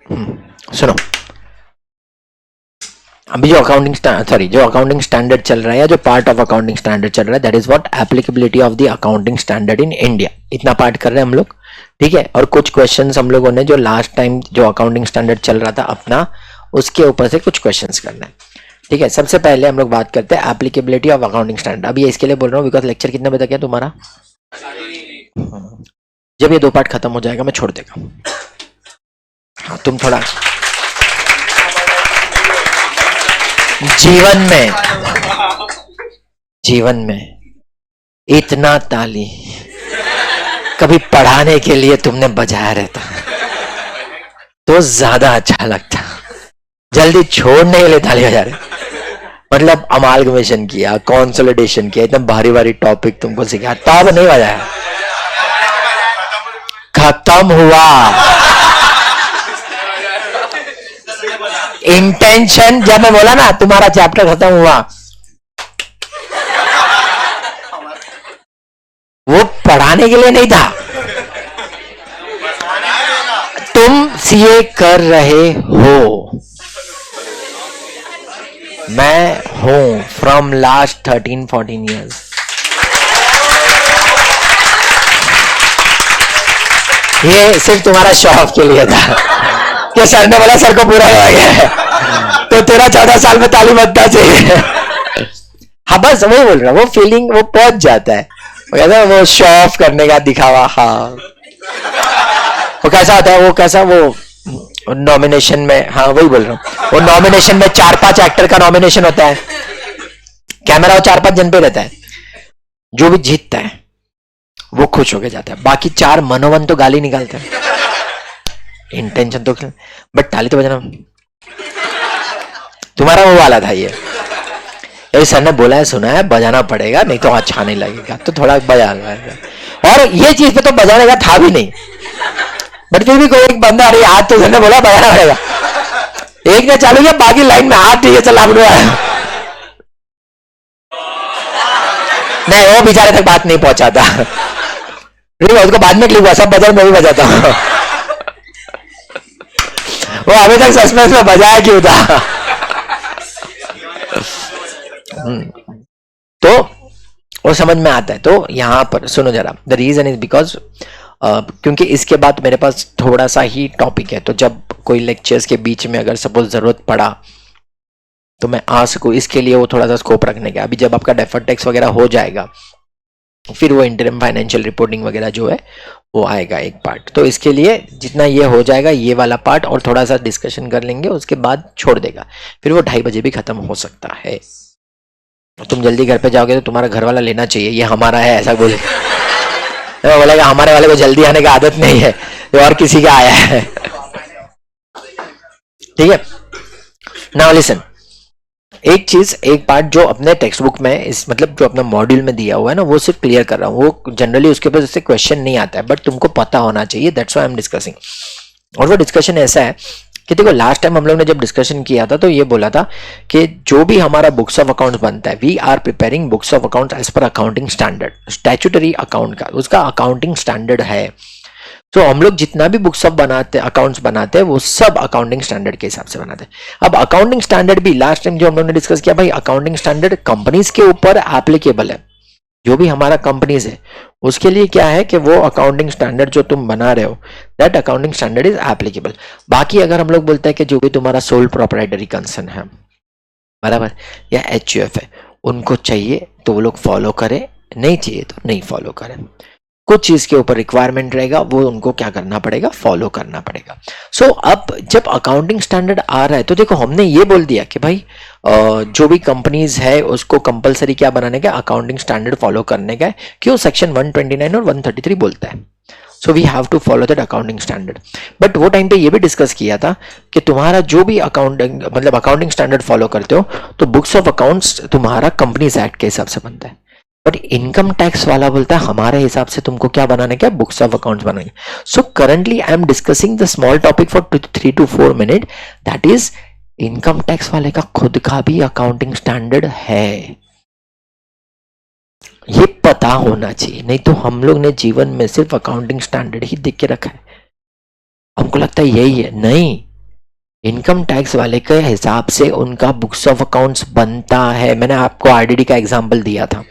सुनो, अभी जो अकाउंटिंग स्टैंडर्ड चल रहा है या जो पार्ट ऑफ अकाउंटिंग स्टैंडर्ड चल रहा है, that is what applicability of the accounting standard in India. इतना पार्ट कर रहे हैं हम लोग, ठीक है। और कुछ क्वेश्चंस हम लोगों ने जो लास्ट टाइम जो अकाउंटिंग स्टैंडर्ड चल रहा था अपना, उसके ऊपर से कुछ क्वेश्चंस करना है, ठीक है। सबसे पहले हम लोग बात करते हैं एप्लीकेबिलिटी ऑफ अकाउंटिंग स्टैंडर्ड। अभी इसके लिए बोल रहा हूँ बिकॉज लेक्चर कितने बजे तक है तुम्हारा? जब ये 2 पार्ट खत्म हो जाएगा मैं छोड़ देगा। हाँ, तुम थोड़ा जीवन में इतना ताली कभी पढ़ाने के लिए तुमने बजाया रहता तो ज्यादा अच्छा लगता। जल्दी छोड़ने के लिए ताली बजा रहे, मतलब अमालगमेशन किया, कंसोलिडेशन किया, इतना भारी भारी टॉपिक तुमको सिखाया, तब नहीं बजाया, खत्म हुआ। इंटेंशन जब मैं बोला ना तुम्हारा चैप्टर खत्म हुआ, वो पढ़ाने के लिए नहीं था। तुम सीए कर रहे हो, मैं हूं फ्रॉम लास्ट 13-14 ईयर्स। ये सिर्फ तुम्हारा शौक के लिए था कि सर ने बोला सर को पूरा हो गया तो 13-14 साल में ताली बजना चाहिए। हाँ बस वही बोल रहा, वो फीलिंग वो पहुंच जाता है, वो शो ऑफ करने का दिखावा। हाँ वो कैसा होता है, वो कैसा वो नॉमिनेशन में, हाँ वही बोल रहा हूँ, वो नॉमिनेशन में 4-5 एक्टर का नॉमिनेशन होता है, कैमरा वो 4-5 जन पे रहता है, जो भी जीतता है वो खुश होके जाता है, बाकी 4 मनोमन तो गाली निकालते हैं, इंटेंशन तो, बट ताली तो बजाना। तुम्हारा वो वाला था ये सर ने बोला है सुना है बजाना पड़ेगा नहीं तो अच्छा नहीं लगेगा, तो थोड़ा बजा लगेगा। और ये चीज पे तो बजाने का था भी नहीं, बट फिर भी कोई एक बंदा, अरे आज तो सर ने बोला बजाना पड़ेगा, एक ने चालू किया, बाकी लाइन में हाथ ठीक है चला नहीं, वो बेचारे तक बात नहीं पहुंचाता, उसको बाद में क्लिक हुआ, सब बजा मैं भी बजाता हूँ। वो अभी तक सस्पेंस में बजाया क्यों था? तो वो समझ में आता है। तो यहां पर सुनो जरा, द रीजन इज बिकॉज क्योंकि इसके बाद मेरे पास थोड़ा सा ही टॉपिक है, तो जब कोई लेक्चर्स के बीच में अगर सपोज जरूरत पड़ा तो मैं आ सकूं, इसके लिए वो थोड़ा सा स्कोप रखने का। अभी जब आपका डेफर्ड टैक्स वगैरह हो जाएगा फिर वो इंटरिम फाइनेंशियल रिपोर्टिंग वगैरह जो है वो आएगा एक पार्ट, तो इसके लिए जितना ये हो जाएगा ये वाला पार्ट और थोड़ा सा डिस्कशन कर लेंगे, उसके बाद छोड़ देगा, फिर वो 2:30 बजे भी खत्म हो सकता है। तुम जल्दी घर पे जाओगे तो तुम्हारा घर वाला लेना चाहिए, ये हमारा है ऐसा बोले, बोलेगा हमारे वाले को जल्दी आने की आदत नहीं है, ये और किसी का आया है। ठीक है, नाउ लिसन, एक चीज, एक पार्ट जो अपने टेक्स्ट बुक में इस मतलब जो अपना मॉड्यूल में दिया हुआ है ना, वो सिर्फ क्लियर कर रहा हूँ, वो जनरली उसके ऊपर जैसे क्वेश्चन नहीं आता है, बट तुमको पता होना चाहिए, that's why I am discussing. और वो डिस्कशन ऐसा है कि देखो लास्ट टाइम हम लोग ने जब डिस्कशन किया था तो ये बोला था कि जो भी हमारा बुक्स ऑफ अकाउंट्स बनता है, we are preparing books of accounts as per accounting standard, statutory account का उसका अकाउंटिंग स्टैंडर्ड है। तो हम लोग जितना भी बुक्स ऑफ बनाते अकाउंट्स बनाते हैं वो सब अकाउंटिंग स्टैंडर्ड के हिसाब से बनाते हैं। अब अकाउंटिंग स्टैंडर्ड भी लास्ट टाइम जो हम लोग ने डिस्कस किया, भाई अकाउंटिंग स्टैंडर्ड कंपनीज के ऊपर एप्लीकेबल है, जो भी हमारा कंपनीज है उसके लिए क्या है कि वो अकाउंटिंग स्टैंडर्ड जो तुम बना रहे हो that accounting standard is applicable. बाकी अगर हम लोग बोलते हैं कि जो भी तुम्हारा सोल प्रोप्राइटरी कंसर्न है बराबर, या एचयूएफ है, उनको चाहिए तो वो लोग फॉलो करें, नहीं चाहिए तो नहीं फॉलो करें, कुछ चीज के ऊपर रिक्वायरमेंट रहेगा वो उनको क्या करना पड़ेगा, फॉलो करना पड़ेगा। सो अब जब अकाउंटिंग स्टैंडर्ड आ रहा है तो देखो हमने ये बोल दिया कि भाई जो भी कंपनीज है उसको कंपलसरी क्या बनाने का, अकाउंटिंग स्टैंडर्ड फॉलो करने का, क्यों सेक्शन 129 और 133 बोलता है। So we have to follow that accounting standard. But वो टाइम पे ये भी डिस्कस किया था कि तुम्हारा जो भी अकाउंटिंग मतलब अकाउंटिंग स्टैंडर्ड फॉलो करते हो तो बुक्स ऑफ अकाउंट्स तुम्हारा कंपनीज एक्ट के हिसाब से बनता है, बट इनकम टैक्स वाला बोलता है हमारे हिसाब से तुमको क्या बनाना, क्या बुक्स ऑफ अकाउंट्स बनाएंगे। So currently I am discussing the small topic for 3 to 4 minute, that is income tax वाले का खुद का भी अकाउंटिंग स्टैंडर्ड है, ये पता होना चाहिए। नहीं तो हम लोग ने जीवन में सिर्फ अकाउंटिंग स्टैंडर्ड ही देख के रखा है, हमको लगता है यही है, नहीं, इनकम टैक्स वाले के हिसाब से उनका बुक्स ऑफ अकाउंट्स बनता है। मैंने आपको आरडीडी का एग्जांपल दिया था।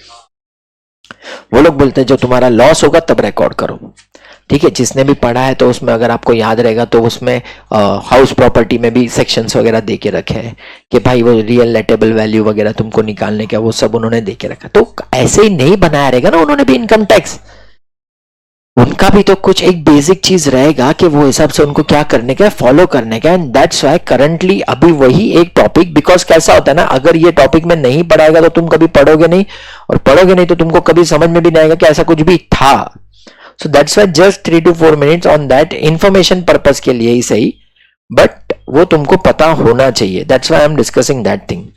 वो लोग बोलते हैं जो तुम्हारा लॉस होगा तब रिकॉर्ड करो, ठीक है। जिसने भी पढ़ा है तो उसमें अगर आपको याद रहेगा तो उसमें हाउस प्रॉपर्टी में भी सेक्शंस वगैरह दे के रखे हैं कि भाई वो रियल लेटेबल वैल्यू वगैरह तुमको निकालने का वो सब उन्होंने दे के रखा। तो ऐसे ही नहीं बनाया रहेगा ना उन्होंने भी इनकम टैक्स, उनका भी तो कुछ एक बेसिक चीज रहेगा कि वो हिसाब से उनको क्या करने का है, फॉलो करने का। एंड दैट्स व्हाई करंटली अभी वही एक टॉपिक, बिकॉज कैसा होता है ना, अगर ये टॉपिक में नहीं पढ़ाएगा तो तुम कभी पढ़ोगे नहीं, और पढ़ोगे नहीं तो तुमको कभी समझ में भी नहीं आएगा कि ऐसा कुछ भी था। So that's why just 3 to 4 minutes on that, information purpose के लिए ही सही, बट वो तुमको पता होना चाहिए। That's why I am discussing that thing.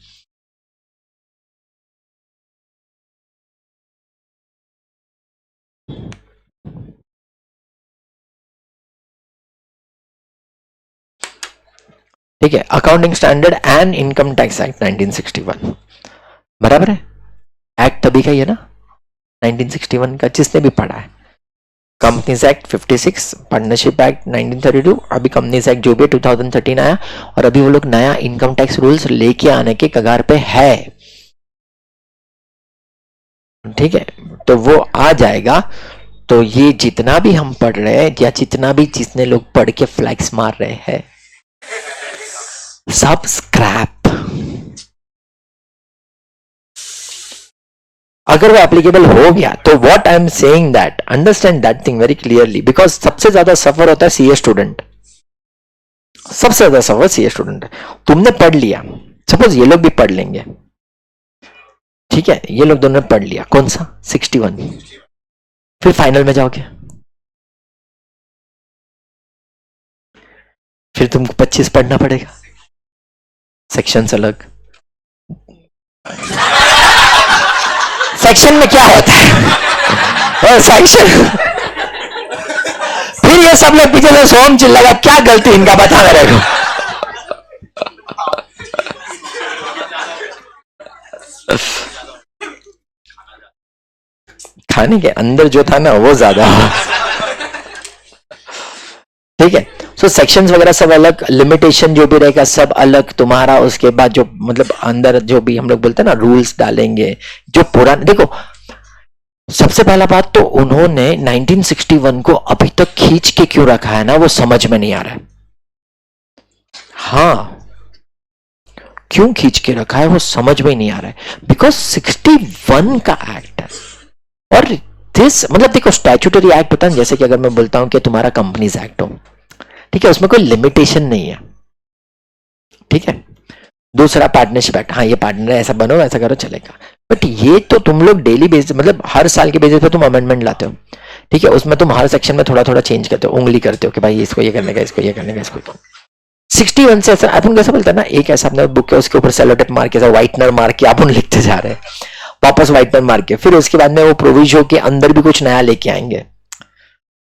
ठीक है, accounting standard and income tax act 1961, बराबर है। एक्ट तभी का ही है ना 1961 का, जिसने भी पढ़ा है। कंपनीज एक्ट 56, पार्टनरशिप एक्ट 1932, अभी कंपनीज एक्ट जो भी 2013 आया, और अभी वो लोग नया इनकम टैक्स रूल्स लेके आने के कगार पे है, ठीक है। तो वो आ जाएगा। तो ये जितना भी हम पढ़ रहे हैं या जितना भी जितने लोग पढ़ के फ्लैक्स मार रहे हैं, सब स्क्रैप। अगर वो एप्लीकेबल हो गया तो what I am saying that understand that thing very clearly, because सबसे ज्यादा सफर होता है सीए स्टूडेंट, सबसे ज्यादा सफर सीए स्टूडेंट। तुमने पढ़ लिया, सपोज ये लोग भी पढ़ लेंगे, ठीक है, ये लोग दोनों ने पढ़ लिया, कौन सा 61, फिर फाइनल में जाओगे, फिर तुमको 25 पढ़ना पड़ेगा, सेक्शंस अलग। सेक्शन में क्या होता है सेक्शन, फिर ये सब लोग पीछे से सोम चिल्लाएगा क्या गलती इनका बता मेरे को। खाने के अंदर जो था ना वो ज्यादा, ठीक है। सो सेक्शंस वगैरह सब अलग, लिमिटेशन जो भी रहेगा सब अलग तुम्हारा। उसके बाद जो मतलब अंदर जो भी हम लोग बोलते हैं ना रूल्स डालेंगे, जो पुराने, देखो सबसे पहला बात तो उन्होंने 1961 को अभी तक खींच के क्यों रखा है ना, वो समझ में नहीं आ रहा है। हाँ, क्यों खींच के रखा है वो समझ में नहीं आ रहा है, बिकॉज 61 का एक्ट है। और दिस मतलब देखो स्टैट्यूटरी एक्ट होता है, जैसे कि अगर मैं बोलता हूं कि तुम्हारा कंपनीज एक्ट हो, ठीक है, उसमें कोई लिमिटेशन नहीं है, ठीक है। दूसरा पार्टनरशिप एक्ट, हाँ ये पार्टनर ऐसा बनो ऐसा करो चलेगा, बट ये तो तुम लोग डेली बेसिस मतलब हर साल के बेसिस पे तुम अमेंडमेंट लाते हो, ठीक है। उसमें तुम हर सेक्शन में थोड़ा थोड़ा चेंज करते हो, उंगली करते हो कि भाई इसको ये करने का, इसको ये करने का, इसको 61 से ऐसा अपन कैसा बोलता है ना, एक ऐसा अपने बुक है उसके ऊपर सेलोटेप मार के, व्हाइटनर मार के अपन लिखते जा रहे हैं, वापस व्हाइटनर मार के, फिर उसके बाद में वो प्रोविजो के अंदर भी कुछ नया लेके आएंगे,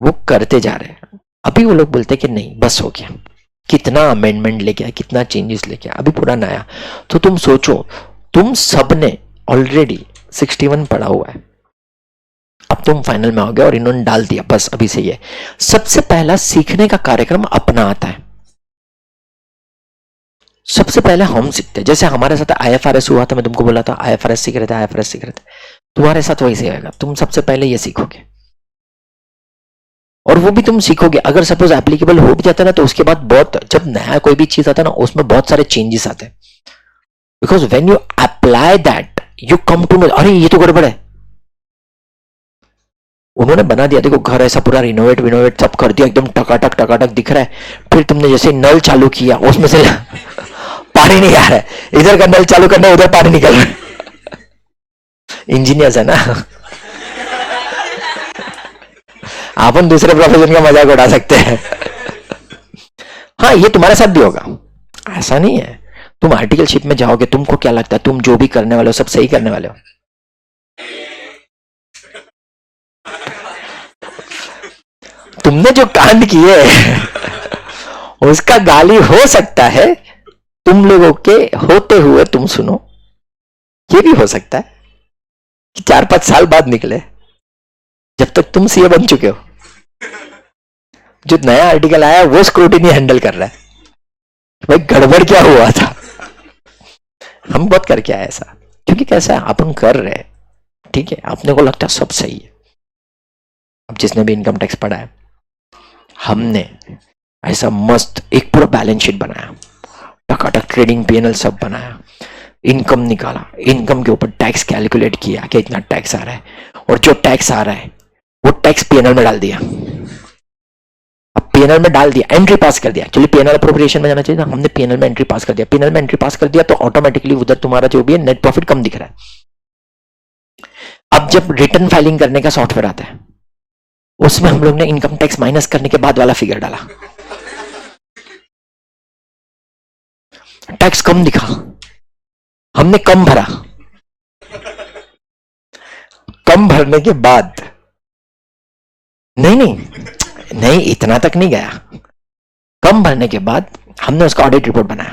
वो करते जा रहे हैं। अभी वो लोग बोलते हैं कि नहीं बस हो गया, कितना अमेंडमेंट लेके आया, कितना चेंजेस लेके आया, अभी पूरा नया। तो तुम सोचो, तुम सबने ऑलरेडी 61 पढ़ा हुआ है, अब तुम फाइनल में हो गए और इन्होंने डाल दिया बस अभी से। ये सबसे पहला सीखने का कार्यक्रम अपना आता है, सबसे पहले हम सीखते हैं। जैसे हमारे साथ आईएफआरएस हुआ था, मैं तुमको बोला था आईएफआरएस सीख रहे थे, आईएफआरएस सीख रहे थे, तुम्हारे साथ वैसे आएगा, तुम सबसे पहले ये सीखोगे, और वो भी तुम सीखोगे। अगर सपोज एप्लीकेबल हो भी जाता है ना, तो उसके बाद बहुत, जब नया कोई भी चीज आता है ना, उसमें बहुत सारे चेंजेस आते हैं, because when you apply that you come to know, अरे ये तो गड़बड़ है, उन्होंने बना दिया, देखो घर ऐसा पूरा रिनोवेट विनोवेट सब कर दिया, एकदम टकाटक दिख रहा है, फिर तुमने जैसे नल चालू किया उसमें से पानी नहीं आ रहा है, इधर का नल चालू करना उधर पानी निकल रहा है। इंजीनियर्स है ना, अपन दूसरे प्रोफेशन का मजाक उड़ा सकते हैं। हाँ ये तुम्हारे साथ भी होगा, ऐसा नहीं है। तुम आर्टिकलशिप में जाओगे, तुमको क्या लगता है तुम जो भी करने वाले हो सब सही करने वाले हो? तुमने जो कांड किए उसका गाली हो सकता है तुम लोगों के होते हुए तुम सुनो, ये भी हो सकता है कि 4-5 साल बाद निकले, जब तक तुम सीए बन चुके हो। जो नया आर्टिकल आया वो स्क्रूटिनी हैंडल कर रहा है, भाई गड़बड़ क्या हुआ था। हम बहुत करके आए ऐसा, क्योंकि कैसा है अपन कर रहे हैं, ठीक है, अपने को लगता है सब सही है। अब जिसने भी इनकम टैक्स पढ़ा है, हमने ऐसा मस्त एक पूरा बैलेंस शीट बनाया, टकाटक ट्रेडिंग पीएनएल सब बनाया, इनकम निकाला, इनकम के ऊपर टैक्स कैलकुलेट किया कि इतना टैक्स आ रहा है, और जो टैक्स आ रहा है वो टैक्स पीएनएल में डाल दिया। अब पीएनएल में डाल दिया, एंट्री पास कर दिया, एक्चुअली पीएनएल अप्रोप्रिएशन में जाना चाहिए था, हमने पीएनएल में एंट्री पास कर दिया। पीएनएल में एंट्री पास कर दिया तो ऑटोमेटिकली उधर तुम्हारा जो भी है नेट प्रॉफिट कम दिख रहा है। अब जब रिटर्न फाइलिंग करने का सॉफ्टवेयर आता है, उसमें हम लोग ने इनकम टैक्स माइनस करने के बाद वाला फिगर डाला, टैक्स कम दिखा, हमने कम भरा। कम भरने के बाद नहीं नहीं नहीं, इतना तक नहीं गया, कम भरने के बाद हमने उसका ऑडिट रिपोर्ट बनाया।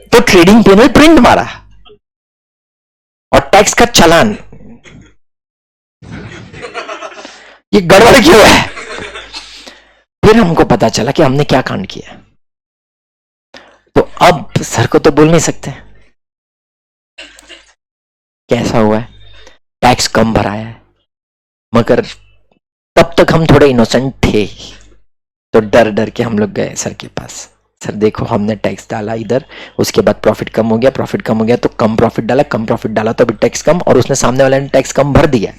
तो ट्रेडिंग पीएनएल प्रिंट मारा और टैक्स का चालान, ये गड़बड़ क्यों है। फिर हमको पता चला कि हमने क्या कांड किया। तो अब सर को तो बोल नहीं सकते कैसा हुआ है, टैक्स कम भराया है, मगर तब तक हम थोड़े इनोसेंट थे, तो डर डर के हम लोग गए सर के पास, सर देखो हमने टैक्स डाला इधर, उसके बाद प्रॉफिट कम हो गया, प्रॉफिट कम हो गया तो कम प्रॉफिट डाला, कम प्रॉफिट डाला तो अभी टैक्स कम, और उसने सामने वाले ने टैक्स कम भर दिया।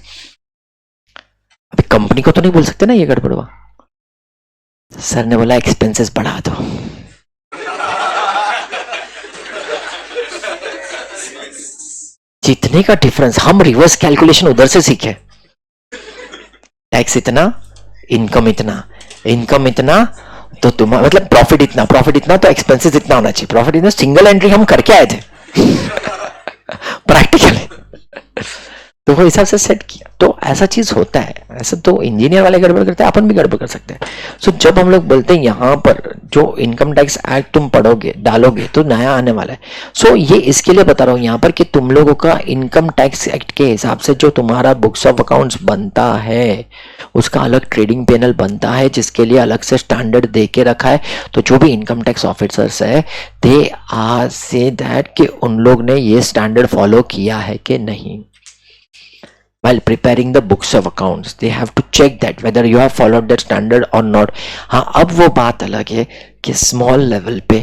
अभी कंपनी को तो नहीं बोल सकते ना ये गड़बड़ हुआ। सर ने बोला एक्सपेंसेस बढ़ा दो। जितने का डिफरेंस, हम रिवर्स कैलकुलेशन उधर से सीखे, टैक्स इतना, इनकम इतना, इनकम इतना तो तुम्हारा मतलब प्रॉफिट इतना तो एक्सपेंसेस इतना होना चाहिए, प्रॉफिट इतना, सिंगल एंट्री हम करके आए थे प्रैक्टिकली, तो वो हिसाब से सेट किया। तो ऐसा चीज होता है, ऐसा तो इंजीनियर वाले गड़बड़ करते हैं, अपन भी गड़बड़ कर सकते हैं। सो जब हम लोग बोलते हैं यहाँ पर जो इनकम टैक्स एक्ट तुम पढ़ोगे डालोगे तो नया आने वाला है, सो ये इसके लिए बता रहा हूँ यहाँ पर कि तुम लोगों का इनकम टैक्स एक्ट के हिसाब से जो तुम्हारा बुक्स ऑफ अकाउंट्स बनता है उसका अलग ट्रेडिंग पैनल बनता है, जिसके लिए अलग से स्टैंडर्ड दे के रखा है। तो जो भी इनकम टैक्स ऑफिसर्स है दे आर से दैट कि उन लोग ने ये स्टैंडर्ड फॉलो किया है कि नहीं। While preparing the books of accounts, they have to check that whether you have followed that standard or not. हाँ, अब वो बात अलग है कि स्मॉल लेवल पे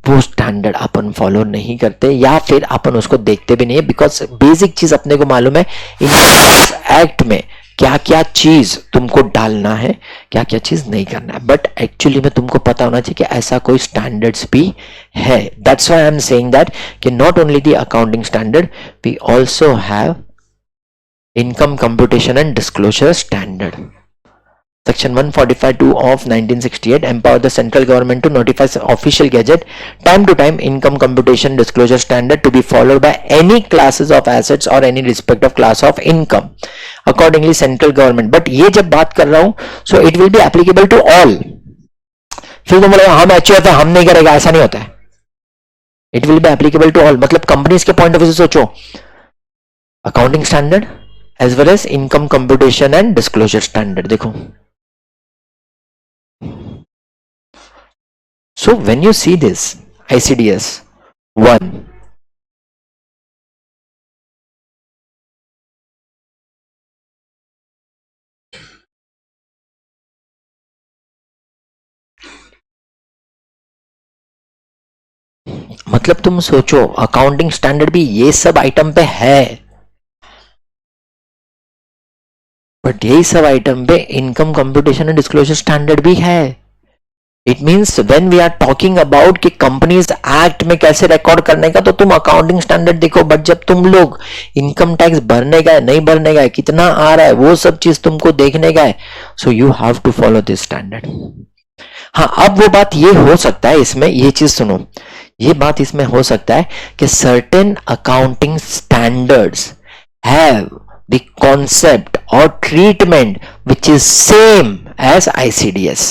वो स्टैंडर्ड अपन फॉलो नहीं करते या फिर अपन उसको देखते भी नहीं है, बिकॉज बेसिक चीज अपने को मालूम है इनकम एक्ट में क्या क्या चीज तुमको डालना है, क्या क्या चीज नहीं करना है, बट एक्चुअली में तुमको पता होना चाहिए कि ऐसा कोई स्टैंडर्ड्स भी है। That's why I am saying that कि not only the accounting standard, we also have Income Computation and Disclosure Standard. Section 145(2) of 1968 empower the central government to notify official gazette time to time income computation disclosure standard to be followed by any classes of assets or any respective class of income. Accordingly, central government. But ये जब बात कर रहा हूँ, so it will be applicable to all. फिर तो बोलेगा हम अच्छे होता है हम नहीं करेगा, ऐसा नहीं होता है। It will be applicable to all. मतलब कंपनीज के पॉइंट ऑफ व्यू से सोचो, accounting standard as well as income computation and disclosure standard देखो। So when you see this ICDS 1, मतलब तुम सोचो अकाउंटिंग स्टैंडर्ड भी ये सब आइटम पे है, बट यही सब आइटम पे income computation and disclosure standard भी है। It means when we are talking about कि कंपनीज एक्ट में कैसे रिकॉर्ड करने का, तो तुम अकाउंटिंग स्टैंडर्ड देखो, बट जब तुम लोग इनकम टैक्स भरने का है नहीं भरने का है, कितना आ रहा है, वो सब चीज तुमको देखने का है, so you have to follow this standard. हाँ, अब वो बात ये हो सकता है इसमें, ये चीज सुनो, ये बात इसमें हो सकता है कि certain accounting standards have the concept और treatment which is same as ICDS.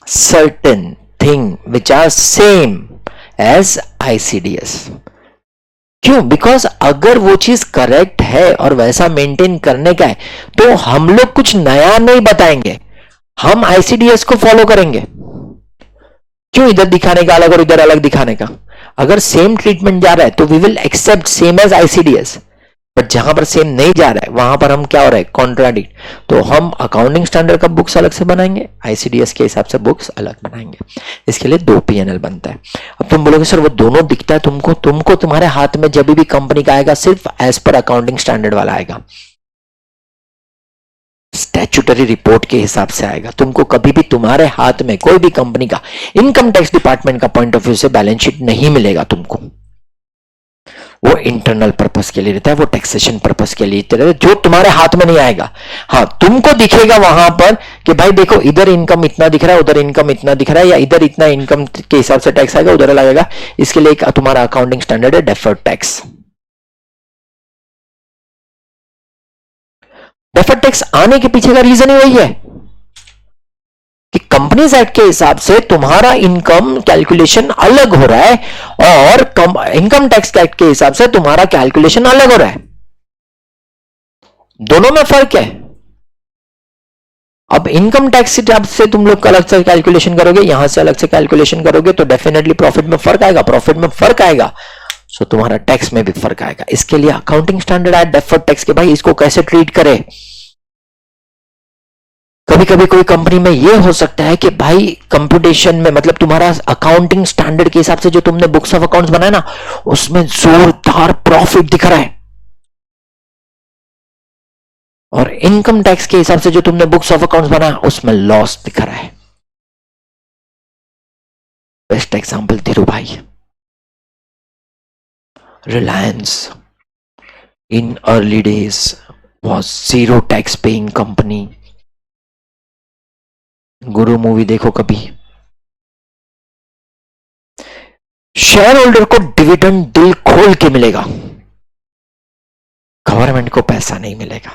Certain thing which are same as ICDS. क्यों? बिकॉज अगर वो चीज करेक्ट है और वैसा मेंटेन करने का है तो हम लोग कुछ नया नहीं बताएंगे, हम आईसीडीएस को फॉलो करेंगे। क्यों इधर दिखाने का अलग और इधर अलग दिखाने का? अगर सेम ट्रीटमेंट जा रहा है तो we will accept same as ICDS, but जहां पर सेम नहीं जा रहा है वहां पर हम क्या हो रहा है, कॉन्ट्राडिक्ट। तो हम अकाउंटिंग स्टैंडर्ड का बुक्स अलग से बनाएंगे, आईसीडीएस के हिसाब से बुक्स अलग बनाएंगे। इसके लिए 2 पीएनएल बनता है। अब तुम बोलोगे सर वो दोनों दिखता है तुमको तुम्हारे हाथ में जब भी कंपनी का आएगा सिर्फ एज पर अकाउंटिंग स्टैंडर्ड वाला आएगा, स्टैट्यूटरी रिपोर्ट के हिसाब से आएगा। तुमको कभी भी तुम्हारे हाथ में कोई भी कंपनी का इनकम टैक्स डिपार्टमेंट का पॉइंट ऑफ व्यू से बैलेंस शीट नहीं मिलेगा तुमको। वो इंटरनल पर्पस के लिए रहता है, वो टैक्सेशन पर्पस के लिए रहता है, जो तुम्हारे हाथ में नहीं आएगा। हाँ, तुमको दिखेगा वहां पर कि भाई देखो इधर इनकम इतना दिख रहा है, उधर इनकम इतना दिख रहा है, या इधर इतना इनकम के हिसाब से टैक्स आएगा, उधर लगेगा। इसके लिए एक तुम्हारा अकाउंटिंग स्टैंडर्ड है डेफर्ड टैक्स। डेफर्ड टैक्स आने के पीछे का रीजन ही वही है कि कंपनीज एक्ट के हिसाब से तुम्हारा इनकम कैलकुलेशन अलग हो रहा है और इनकम टैक्स एक्ट के हिसाब से तुम्हारा कैलकुलेशन अलग हो रहा है। दोनों में फर्क है। अब इनकम टैक्स हिसाब से तुम लोग अलग से कैलकुलेशन करोगे, यहां से अलग से कैलकुलेशन करोगे तो डेफिनेटली प्रॉफिट में फर्क आएगा, प्रॉफिट में फर्क आएगा, सो तुम्हारा टैक्स में भी फर्क आएगा। इसके लिए अकाउंटिंग स्टैंडर्ड है डेफर्ड टैक्स के, भाई इसको कैसे ट्रीट करे। कभी कभी कोई कंपनी में ये हो सकता है कि भाई कंप्यूटेशन में मतलब तुम्हारा अकाउंटिंग स्टैंडर्ड के हिसाब से जो तुमने बुक्स ऑफ अकाउंट्स बनाया ना उसमें जोरदार प्रॉफिट दिख रहा है, और इनकम टैक्स के हिसाब से जो तुमने बुक्स ऑफ अकाउंट्स बनाया उसमें लॉस दिख रहा है। बेस्ट एग्जांपल धीरू भाई, Reliance in early days was zero tax paying company. Guru movie देखो कभी, शेयर होल्डर को डिविडेंड दिल खोल के मिलेगा, गवर्नमेंट को पैसा नहीं मिलेगा,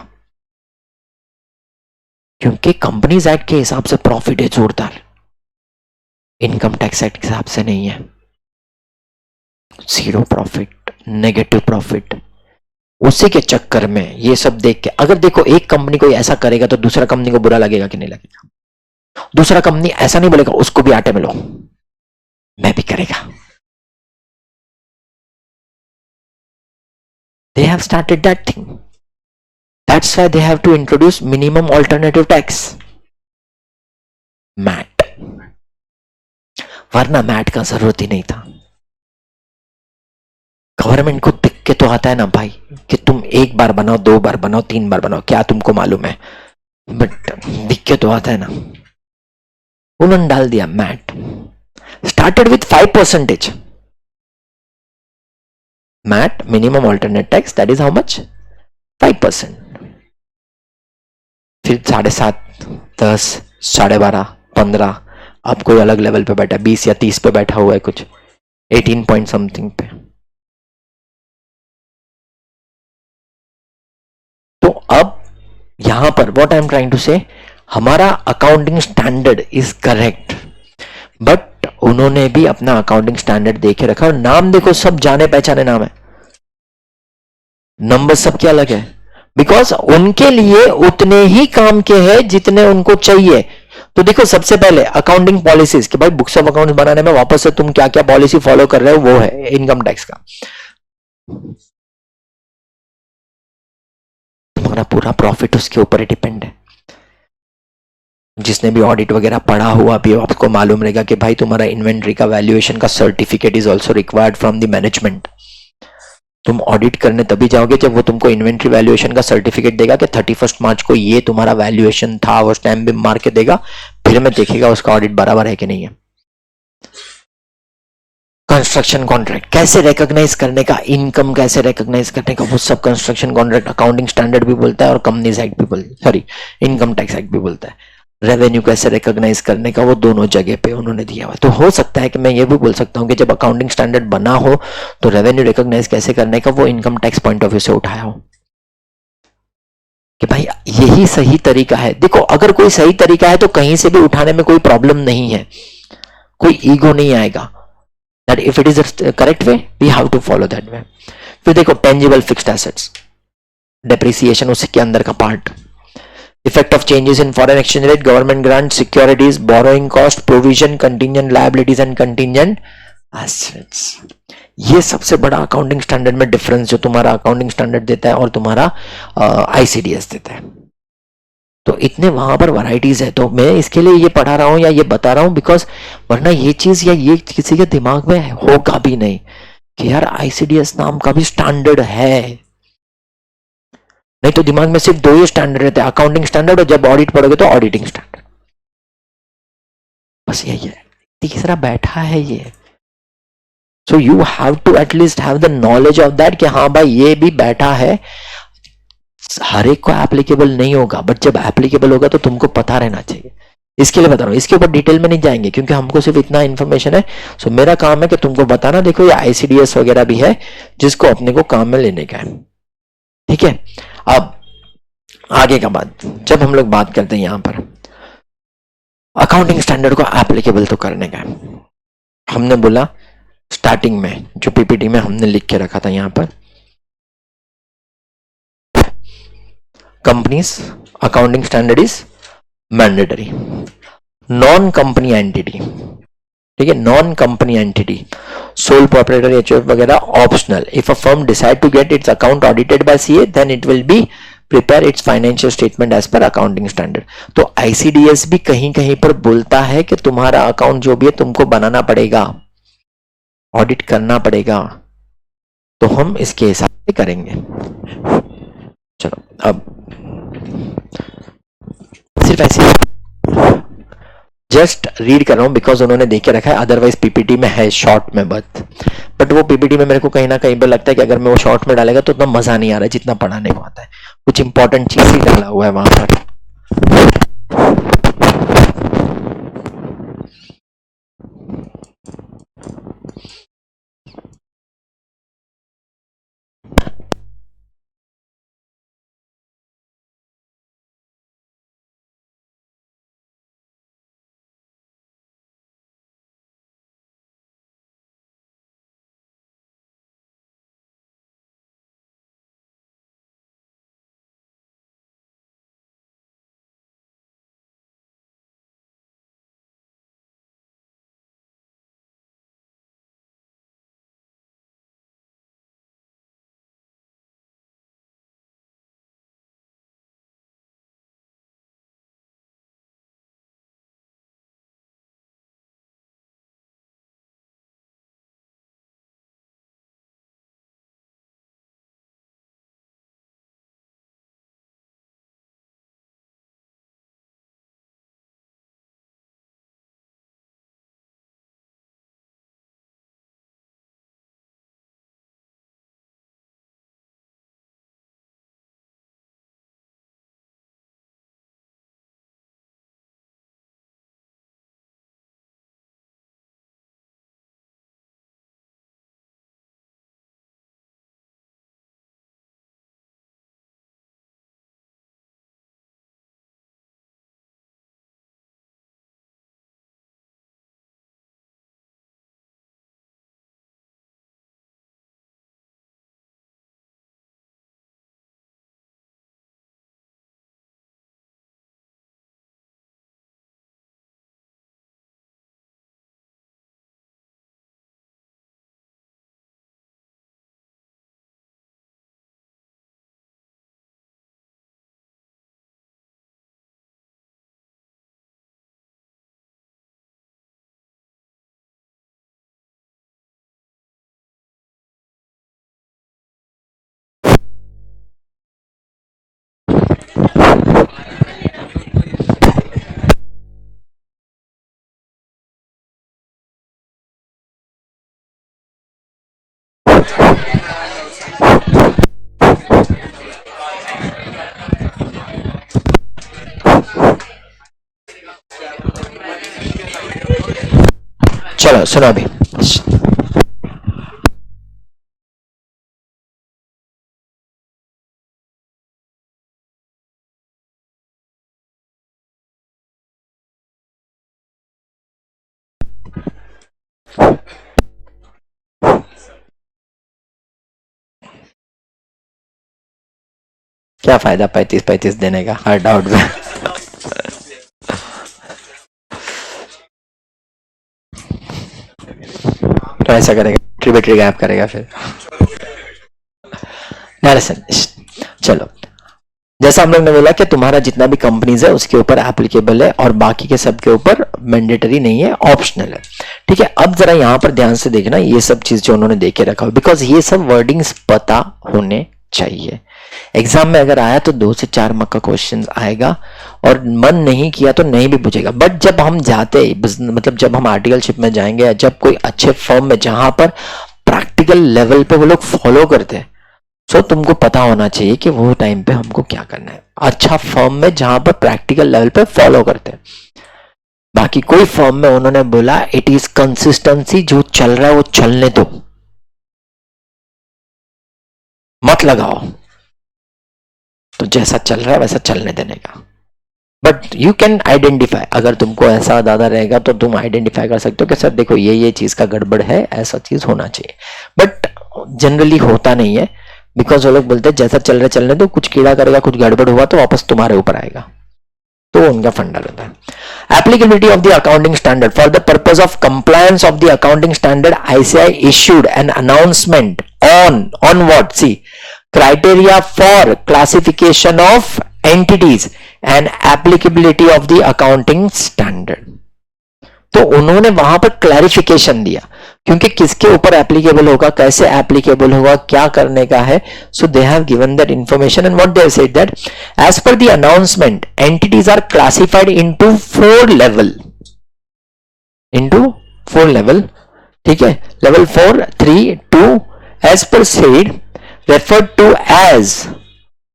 क्योंकि कंपनीज एक्ट के हिसाब से प्रॉफिट है जोरदार, इनकम टैक्स एक्ट के हिसाब से नहीं है। Zero profit, negative profit. उसी के चक्कर में ये सब देख के अगर देखो एक कंपनी कोई ऐसा करेगा तो दूसरा कंपनी को बुरा लगेगा कि नहीं लगेगा? दूसरा कंपनी ऐसा नहीं बोलेगा उसको भी आटे में लो, मैं भी करेगा। They have started that thing. That's why they have to introduce minimum alternative tax, MAT। वरना MAT का जरूरत ही नहीं था। गवर्नमेंट को दिख के तो आता है ना भाई कि तुम एक बार बनाओ, 2 बार बनाओ, 3 बार बनाओ, क्या तुमको मालूम है, बट दिख के तो आता है ना। उन्होंने डाल दिया MAT, started with 5%। MAT minimum alternate tax, that is how much, 5%। फिर 7.5, 10, 12.5, 15, अब कोई अलग लेवल पे बैठा, 20 या 30 पे बैठा हुआ है, कुछ 18 पॉइंट समथिंग पे। तो अब यहां पर what I am trying to say, हमारा accounting standard is correct, but उन्होंने भी अपना अकाउंटिंग स्टैंडर्ड देके रखा, और नाम देखो सब जाने पहचाने नाम है, नंबर सबके अलग है, बिकॉज उनके लिए उतने ही काम के हैं जितने उनको चाहिए। तो देखो सबसे पहले अकाउंटिंग पॉलिसीज कि भाई बुक्स ऑफ अकाउंट्स बनाने में वापस से तुम क्या क्या पॉलिसी फॉलो कर रहे हो, वो है इनकम टैक्स का। तुम्हारा पूरा प्रॉफिट उसके ऊपर ही डिपेंड है। जिसने भी ऑडिट वगैरह पढ़ा हुआ भी आपको मालूम रहेगा कि भाई तुम्हारा इन्वेंट्री का वैल्यूएशन का certificate is also required from the management. तुम ऑडिट करने तभी जाओगे जब वो तुमको इन्वेंट्री वैल्यूएशन का सर्टिफिकेट देगा कि 31 मार्च को ये तुम्हारा वैल्यूएशन था, वो स्टैम्प भी मार के देगा, फिर मैं देखेगा उसका ऑडिट बराबर है कि नहीं है। कंस्ट्रक्शन कॉन्ट्रैक्ट कैसे रिकॉग्नाइज करने का, इनकम कैसे रिकॉग्नाइज करने का, वो सब कंस्ट्रक्शन कॉन्ट्रैक्ट अकाउंटिंग स्टैंडर्ड भी बोलता है और कंपनीज एक्ट भी बोलता है, सॉरी इनकम टैक्स एक्ट भी बोलता है। रेवेन्यू कैसे रिकॉग्नाइज करने का, वो दोनों जगह पे उन्होंने दिया हुआ है। तो हो सकता है कि मैं ये भी बोल सकता हूँ कि जब अकाउंटिंग स्टैंडर्ड बना हो तो रेवेन्यू रिकॉग्नाइज कैसे करने का वो income tax point of view से उठाया हो कि भाई यही सही तरीका है। देखो अगर कोई सही तरीका है तो कहीं से भी उठाने में कोई प्रॉब्लम नहीं है, कोई ईगो नहीं आएगा, that if it is the correct way we have to follow that way। फिर देखो टेंजिबल फिक्स्ड एसेट्स, डेप्रिसिएशन उसके अंदर का part, effect of changes in foreign exchange rate, government grant, securities, borrowing cost, provision, contingent liabilities and contingent assets. ये सबसे बड़ा accounting standard में difference जो तुम्हारा अकाउंटिंग स्टैंडर्ड देता है और तुम्हारा आईसीडीएस देता है। तो इतने वहां पर वैरायटीज है, तो मैं इसके लिए ये पढ़ा रहा हूं या ये बता रहा हूं बिकॉज वरना ये चीज या ये किसी के दिमाग में होगा भी नहीं कि यार आईसीडीएस नाम का भी स्टैंडर्ड है। नहीं तो दिमाग में सिर्फ दो ही स्टैंडर्ड रहते हैं, अकाउंटिंग स्टैंडर्ड और जब ऑडिट पढ़ोगे तो ऑडिटिंग स्टैंडर्ड, बस यही है। तीसरा बैठा है ये, so you have to at least have the knowledge of that कि हाँ भाई ये भी बैठा है। हर एक को एप्लीकेबल नहीं होगा, बट जब एप्लीकेबल होगा तो तुमको पता रहना चाहिए। इसके लिए बता रहा हूँ, इसके ऊपर डिटेल में नहीं जाएंगे क्योंकि हमको सिर्फ इतना इन्फॉर्मेशन है। सो मेरा काम है कि तुमको बताना, देखो ये आईसीडीएस वगैरह भी है जिसको अपने को काम में लेने का है, ठीक है। अब आगे का बात, जब हम लोग बात करते हैं यहां पर अकाउंटिंग स्टैंडर्ड को एप्लीकेबल तो करने का है, हमने बोला स्टार्टिंग में जो पीपीटी में हमने लिख के रखा था यहां पर, companies accounting standard is mandatory, non company entity, ठीक है, non company entity, sole proprietor HUF वगैरह optional. If a firm decide to get its account audited by CA then it will be prepare its financial statement as per accounting standard. तो ICDS भी कहीं कहीं पर बोलता है कि तुम्हारा अकाउंट जो भी है तुमको बनाना पड़ेगा, ऑडिट करना पड़ेगा, तो हम इसके हिसाब से करेंगे। चलो अब सिर्फ ऐसे जस्ट रीड कर रहा हूं बिकॉज उन्होंने देखे रखा है, अदरवाइज पीपीटी में है शॉर्ट में बट वो पीपीटी में मेरे को कहीं ना कहीं पर लगता है कि अगर मैं वो शॉर्ट में डालेगा तो उतना मजा नहीं आ रहा है जितना पढ़ाने को आता है, कुछ इंपॉर्टेंट चीज ही डाला हुआ है वहां पर। चलो सुनो अभी, क्या फायदा 35 देने का हर डाउट में। तो ऐसा करेगा, ट्रिब्यूटरी गैप करेगा फिर। चलो, जैसा हम लोग ने बोला कि तुम्हारा जितना भी कंपनीज है उसके ऊपर एप्लीकेबल है और बाकी के सब के ऊपर मैंडेटरी नहीं है, ऑप्शनल है। ठीक है, अब जरा यहाँ पर ध्यान से देखना ये सब चीज जो उन्होंने देखे रखा हो, बिकॉज ये सब वर्डिंग्स पता होने चाहिए। एग्जाम में अगर आया तो 2 से 4 मार्क का क्वेश्चन आएगा और मन नहीं किया तो नहीं भी पूछेगा। बट जब हम जाते मतलब जब हम आर्टिकलशिप में जाएंगे या जब कोई अच्छे फर्म में जहां पर प्रैक्टिकल लेवल पे वो लोग फॉलो करते हैं, सो तुमको पता होना चाहिए कि वो टाइम पे हमको क्या करना है। अच्छा फर्म में जहां पर प्रैक्टिकल लेवल पे फॉलो करते हैं। बाकी कोई फर्म में उन्होंने बोला इट इज कंसिस्टेंसी, जो चल रहा है वो चलने दो, मत लगाओ, तो जैसा चल रहा है वैसा चलने देने का। बट यू कैन आइडेंटिफाई, अगर तुमको ऐसा ज्यादा रहेगा तो तुम आइडेंटिफाई कर सकते हो कि सर देखो ये चीज का गड़बड़ है, ऐसा चीज होना चाहिए। बट जनरली होता नहीं है, बिकॉज वो लोग बोलते हैं जैसा चल रहा है चलने दो, कुछ कीड़ा करेगा, कुछ गड़बड़ हुआ तो वापस तुम्हारे ऊपर आएगा। तो उनका फंडा रहता है। Applicability of the accounting standard for the purpose of compliance of the accounting standard, ICI issued an announcement on what, see criteria for classification of entities and applicability of the accounting standard। तो उन्होंने वहां पर clarification दिया क्योंकि किसके ऊपर applicable होगा, कैसे एप्लीकेबल होगा, क्या करने का है। So they have given that information and what they have said that as per the announcement entities are classified into 4 level, ठीक है, level 4, 3, 2 as per said referred to as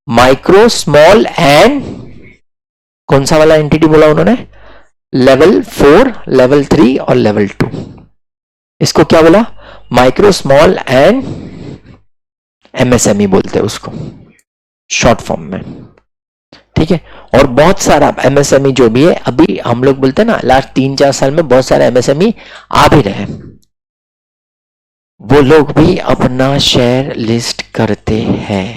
micro, small and कौन सा वाला entity बोला उन्होंने, level 4, level 3 और level 2। इसको क्या बोला, माइक्रो, स्मॉल एंड एमएसएमई बोलते हैं उसको शॉर्ट फॉर्म में। ठीक है, और बहुत सारा एमएसएमई जो भी है, अभी हम लोग बोलते हैं ना लास्ट 3-4 साल में बहुत सारे एमएसएमई आ भी रहे, वो लोग भी अपना शेयर लिस्ट करते हैं।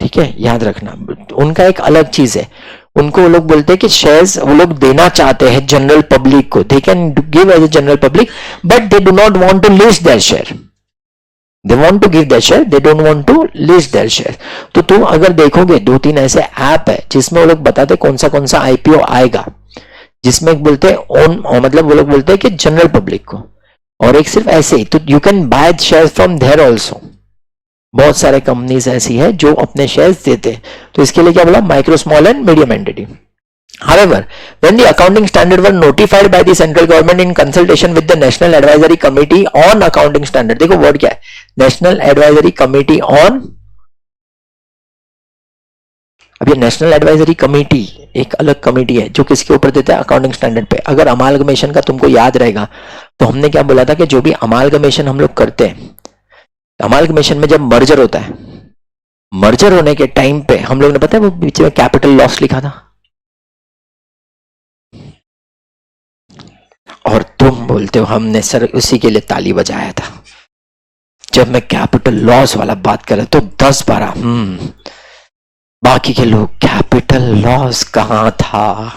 ठीक है, याद रखना, उनका एक अलग चीज है, उनको वो लोग बोलते हैं कि शेयर्स वो लोग देना चाहते हैं जनरल पब्लिक को, they can give as a general public but they do not want to list their share, they want to give their share, they don't want to list their share. तो तुम अगर देखोगे 2-3 ऐसे app है जिसमें वो लोग बताते कौन सा आईपीओ आएगा, जिसमें बोलते हैं मतलब वो लोग बोलते हैं कि जनरल पब्लिक को, और एक सिर्फ ऐसे ही, तो you can buy share from there also. बहुत सारे कंपनीज ऐसी है जो अपने शेयर्स देते हैं, तो इसके लिए क्या बोला, micro, small and medium entity. However, when the accounting standard were notified by the central government in consultation with the National Advisory Committee on Accounting Standard, देखो वर्ड क्या है, नेशनल एडवाइजरी कमिटी ऑन, अब ये national advisory committee एक अलग committee है जो किसके ऊपर देता है, अकाउंटिंग स्टैंडर्ड पे। अगर अमालगमेशन का तुमको याद रहेगा तो हमने क्या बोला था कि जो भी अमालगमेशन हम लोग करते हैं, अमालगमेशन में जब मर्जर होता है, मर्जर होने के टाइम पे हम लोग ने पता है वो बीच में कैपिटल लॉस लिखा था, और तुम बोलते हो हमने सर उसी के लिए ताली बजाया था जब मैं कैपिटल लॉस वाला बात कर रहा तो 10-12 बाकी के लोग कैपिटल लॉस कहां था।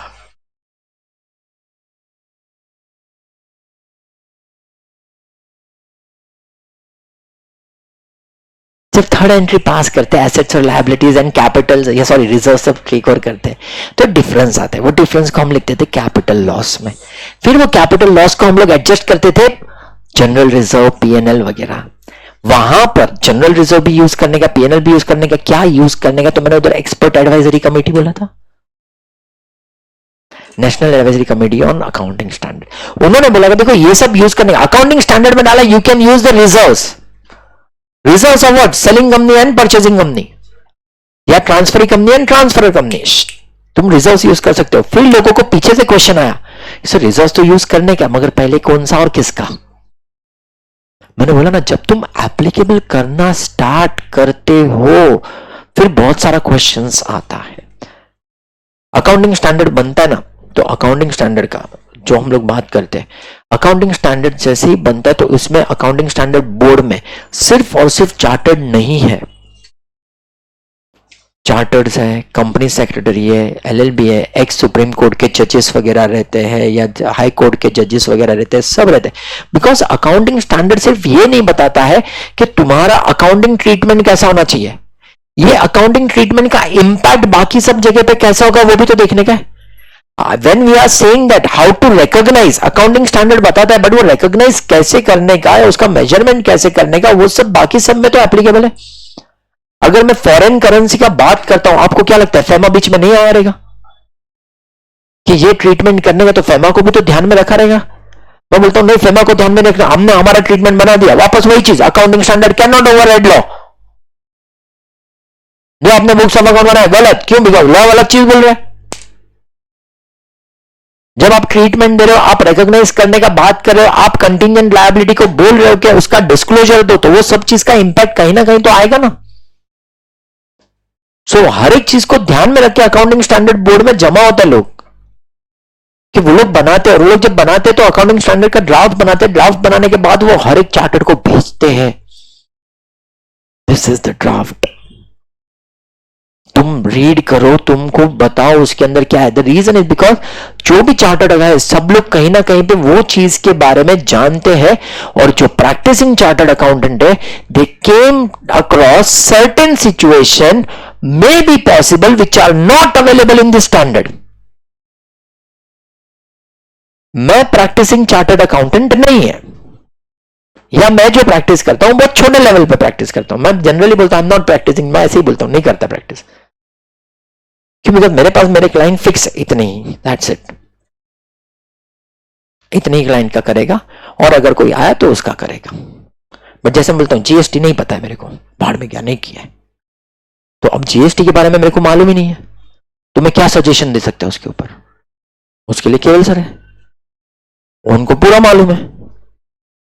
जब थर्ड एंट्री पास करते हैं एसेट्स और लायबिलिटीज एंड कैपिटल या सॉरी रिजर्व सब ठीक और करते हैं तो डिफरेंस आता है, वो डिफरेंस को हम लिखते थे कैपिटल लॉस में। फिर वो कैपिटल लॉस को हम लोग एडजस्ट करते थे जनरल रिजर्व, पीएनएल वगैरह। वहां पर जनरल रिजर्व भी यूज करने का, पीएनएल भी यूज करने का, क्या यूज करने का, तो मैंने उधर एक्सपर्ट एडवाइजरी कमेटी बोला था, national advisory committee on accounting standard. उन्होंने बोला देखो ये सब यूज करने का, अकाउंटिंग स्टैंडर्ड में डाला you can use the reserves of what, selling company and purchasing company, या transfer company and transfer company, तुम रिजर्व्स यूज कर सकते हो। फिर लोगों को पीछे से क्वेश्चन आया सर रिजर्व्स तो यूज करने का, मगर पहले कौन सा और किसका। मैंने बोला ना जब तुम एप्लीकेबल करना स्टार्ट करते हो फिर बहुत सारा क्वेश्चंस आता है। अकाउंटिंग स्टैंडर्ड बनता है ना, तो अकाउंटिंग स्टैंडर्ड का जो हम लोग बात करते हैं, अकाउंटिंग स्टैंडर्ड जैसे ही बनता है तो इसमें अकाउंटिंग स्टैंडर्ड बोर्ड में सिर्फ और सिर्फ चार्टर्ड नहीं है, चार्टर्स है, कंपनी सेक्रेटरी है, एलएलबी है, एक्स सुप्रीम कोर्ट के जजेस वगैरह रहते हैं या हाई कोर्ट के जजेस वगैरह रहते हैं, सब रहते हैं। बिकॉज अकाउंटिंग स्टैंडर्ड सिर्फ ये नहीं बताता है कि तुम्हारा अकाउंटिंग ट्रीटमेंट कैसा होना चाहिए, ये अकाउंटिंग ट्रीटमेंट का इंपैक्ट बाकी सब जगह पे कैसा होगा वो भी तो देखने का है। When we are saying that how to recognize, accounting standard बताता है, बट वो रिकॉग्नाइज कैसे करने का है, उसका मेजरमेंट कैसे करने का, वो सब बाकी सब में तो एप्लीकेबल है। अगर मैं फॉरेन करेंसी का बात करता हूं, आपको क्या लगता है फेमा बीच में नहीं आया रहेगा कि ये ट्रीटमेंट करने का, तो फेमा को भी तो ध्यान में रखा रहेगा। मैं बोलता हूं नहीं, फेमा को ध्यान में रखना, हमने हमारा ट्रीटमेंट बना दिया, वापस वही चीज, accounting standard can not override law. जो आपने बुक्स ऑफ अकाउंट बनाया गलत, क्यों? बिकॉज लॉ अलग चीज बोल रहा है। जब आप ट्रीटमेंट दे रहे हो, आप रिकॉग्नाइज करने का बात कर रहे हो, आप कंटिंजेंट लायबिलिटी को बोल रहे हो कि उसका डिस्क्लोजर दो, तो वो सब चीज का इंपैक्ट कहीं ना कहीं तो आएगा ना। सो हर एक चीज को ध्यान में रख के अकाउंटिंग स्टैंडर्ड बोर्ड में जमा होता है लोग, कि वो लोग बनाते हैं, और वो लोग जब बनाते हैं तो अकाउंटिंग स्टैंडर्ड का ड्राफ्ट बनाते हैं, ड्राफ्ट बनाने के बाद वो हर एक चार्टर को भेजते हैं, दिस इज द ड्राफ्ट, तुम रीड करो, तुमको बताओ उसके अंदर क्या है। द रीजन इज बिकॉज जो भी चार्टर्ड अकाउंटेंट है, सब लोग कहीं ना कहीं पे वो चीज के बारे में जानते हैं, और जो प्रैक्टिसिंग चार्टर्ड अकाउंटेंट है, they came across certain situation may be possible which are not available in the standard. मैं प्रैक्टिसिंग चार्टर्ड अकाउंटेंट नहीं है, या मैं जो प्रैक्टिस करता हूं बहुत छोटे लेवल पे प्रैक्टिस करता हूं। मैं जनरली बोलता हूं नॉट प्रैक्टिसिंग, मैं ऐसे ही बोलता हूं नहीं करता प्रैक्टिस, क्योंकि बिकॉज मेरे पास मेरे क्लाइंट फिक्स इतने ही, दैट्स इट, इतने ही क्लाइंट का करेगा, और अगर कोई आया तो उसका करेगा। बट जैसे मैं बोलता हूं जीएसटी नहीं पता है मेरे को, भाड़ में गया, नहीं किया है, तो अब जीएसटी के बारे में मेरे को मालूम ही नहीं है, तो मैं क्या सजेशन दे सकता हूं उसके ऊपर? उसके लिए केवल सर है, उनको पूरा मालूम है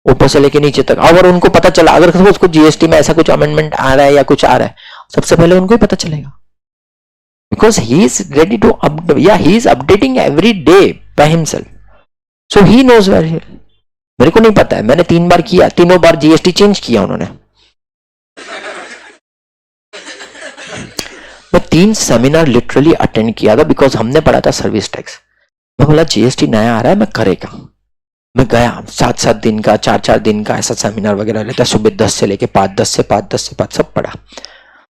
ऊपर से लेके नीचे तक। अगर उनको पता चला, अगर उसको जीएसटी में ऐसा कुछ अमेंडमेंट आ रहा है या कुछ आ रहा है, सबसे पहले उनको ही पता चलेगा, because he is ready to या he is updating every day by himself, so he knows very well. मेरे को नहीं पता है, मैंने 3 बार किया, तीनों बार जीएसटी चेंज किया उन्होंने। मैं 3 सेमिनार लिटरली अटेंड किया था, बिकॉज हमने पढ़ा था सर्विस टैक्स। मैं बोला जीएसटी नया आ रहा है, मैं करेगा। मैं गया, 7-7 दिन का, 4-4 दिन का ऐसा सेमिनार वगैरह लेता है, सुबह 10 से लेके 5, 10 से 5, 10 से 5 सब पढ़ा।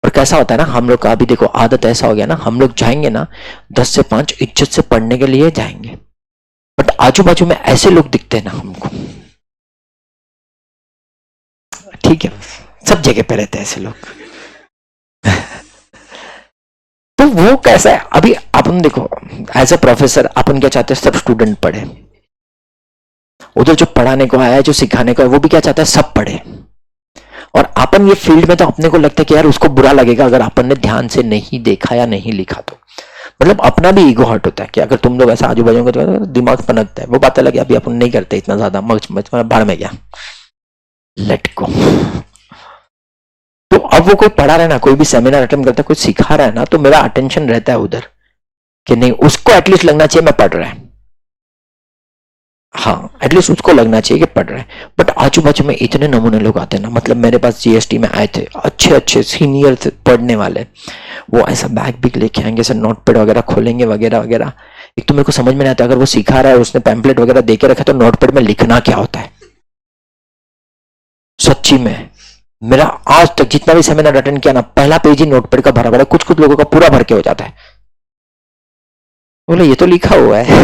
और कैसा होता है ना, हम लोग का अभी देखो आदत ऐसा हो गया ना, हम लोग जाएंगे ना 10 से 5 इज्जत से पढ़ने के लिए जाएंगे, बट आजू बाजू में ऐसे लोग दिखते हैं ना हमको, ठीक है, सब जगह पे रहते हैं ऐसे लोग। तो वो कैसा है, अभी अपन देखो एज अ प्रोफेसर अपन क्या चाहते हैं, सब स्टूडेंट पढ़े, उधर जो पढ़ाने को आया है, जो सिखाने को है, वो भी क्या चाहता है, सब पढ़े। और अपन ये फील्ड में तो अपने को लगता है कि यार उसको बुरा लगेगा अगर अपन ने ध्यान से नहीं देखा या नहीं लिखा, तो मतलब अपना भी ईगो हर्ट होता है कि अगर तुम लोग ऐसा आजू बाजू को दिमाग पनकता है। वो बात अलग है, अभी अपन नहीं करते इतना ज्यादा, भाड़ में गया, लेट गो। तो अब वो कोई पढ़ा रहा है ना, कोई भी सेमिनार अटेंड करता है, कोई सिखा रहा है ना, तो मेरा अटेंशन रहता है उधर कि नहीं, उसको एटलीस्ट लगना चाहिए मैं पढ़ रहा है, हाँ एटलीस्ट उसको लगना चाहिए कि पढ़ रहे हैं। बट आजू बाजू में इतने नमूने लोग आते हैं ना, मतलब मेरे पास जीएसटी में आए थे अच्छे अच्छे सीनियर थे पढ़ने वाले, वो ऐसा बैग भी लेके आएंगे, ऐसा नोटपैड वगैरह खोलेंगे वगैरह वगैरह। एक तो मेरे को समझ में नहीं आता, अगर वो सिखा रहा है, उसने पैम्पलेट वगैरह दे के रखा, तो नोटपैड में लिखना क्या होता है। सच्ची में मेरा आज तक जितना भी सेमिनार अटेंड किया ना, पहला पेज ही नोटपैड का भरा भरा, कुछ कुछ लोगों का पूरा भर के हो जाता है। बोले ये तो लिखा हुआ है।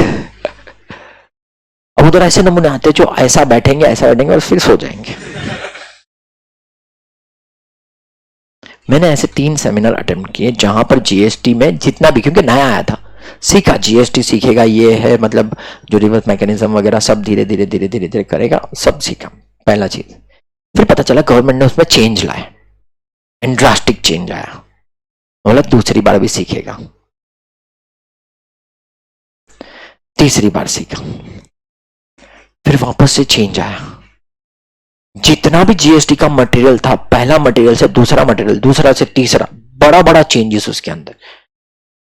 अब उधर ऐसे नमूने आते हैं जो ऐसा बैठेंगे और फिर सो जाएंगे। मैंने ऐसे 3 सेमिनार अटेम्प्ट किए जहां पर जीएसटी में जितना भी, क्योंकि नया आया था, सीखा, जीएसटी सीखेगा, ये है मतलब जो रिवर्स मैकेनिज्म वगैरह सब धीरे धीरे धीरे धीरे धीरे करेगा, सब सीखा पहला चीज। फिर पता चला गवर्नमेंट ने उसमें चेंज लाया एंड ड्रास्टिक चेंज आया, बोला दूसरी बार भी सीखेगा, तीसरी बार सीखा, फिर वापस से चेंज आया। जितना भी जीएसटी का मटेरियल था, पहला मटेरियल से दूसरा मटेरियल, दूसरा से तीसरा, बड़ा बड़ा चेंजेस उसके अंदर,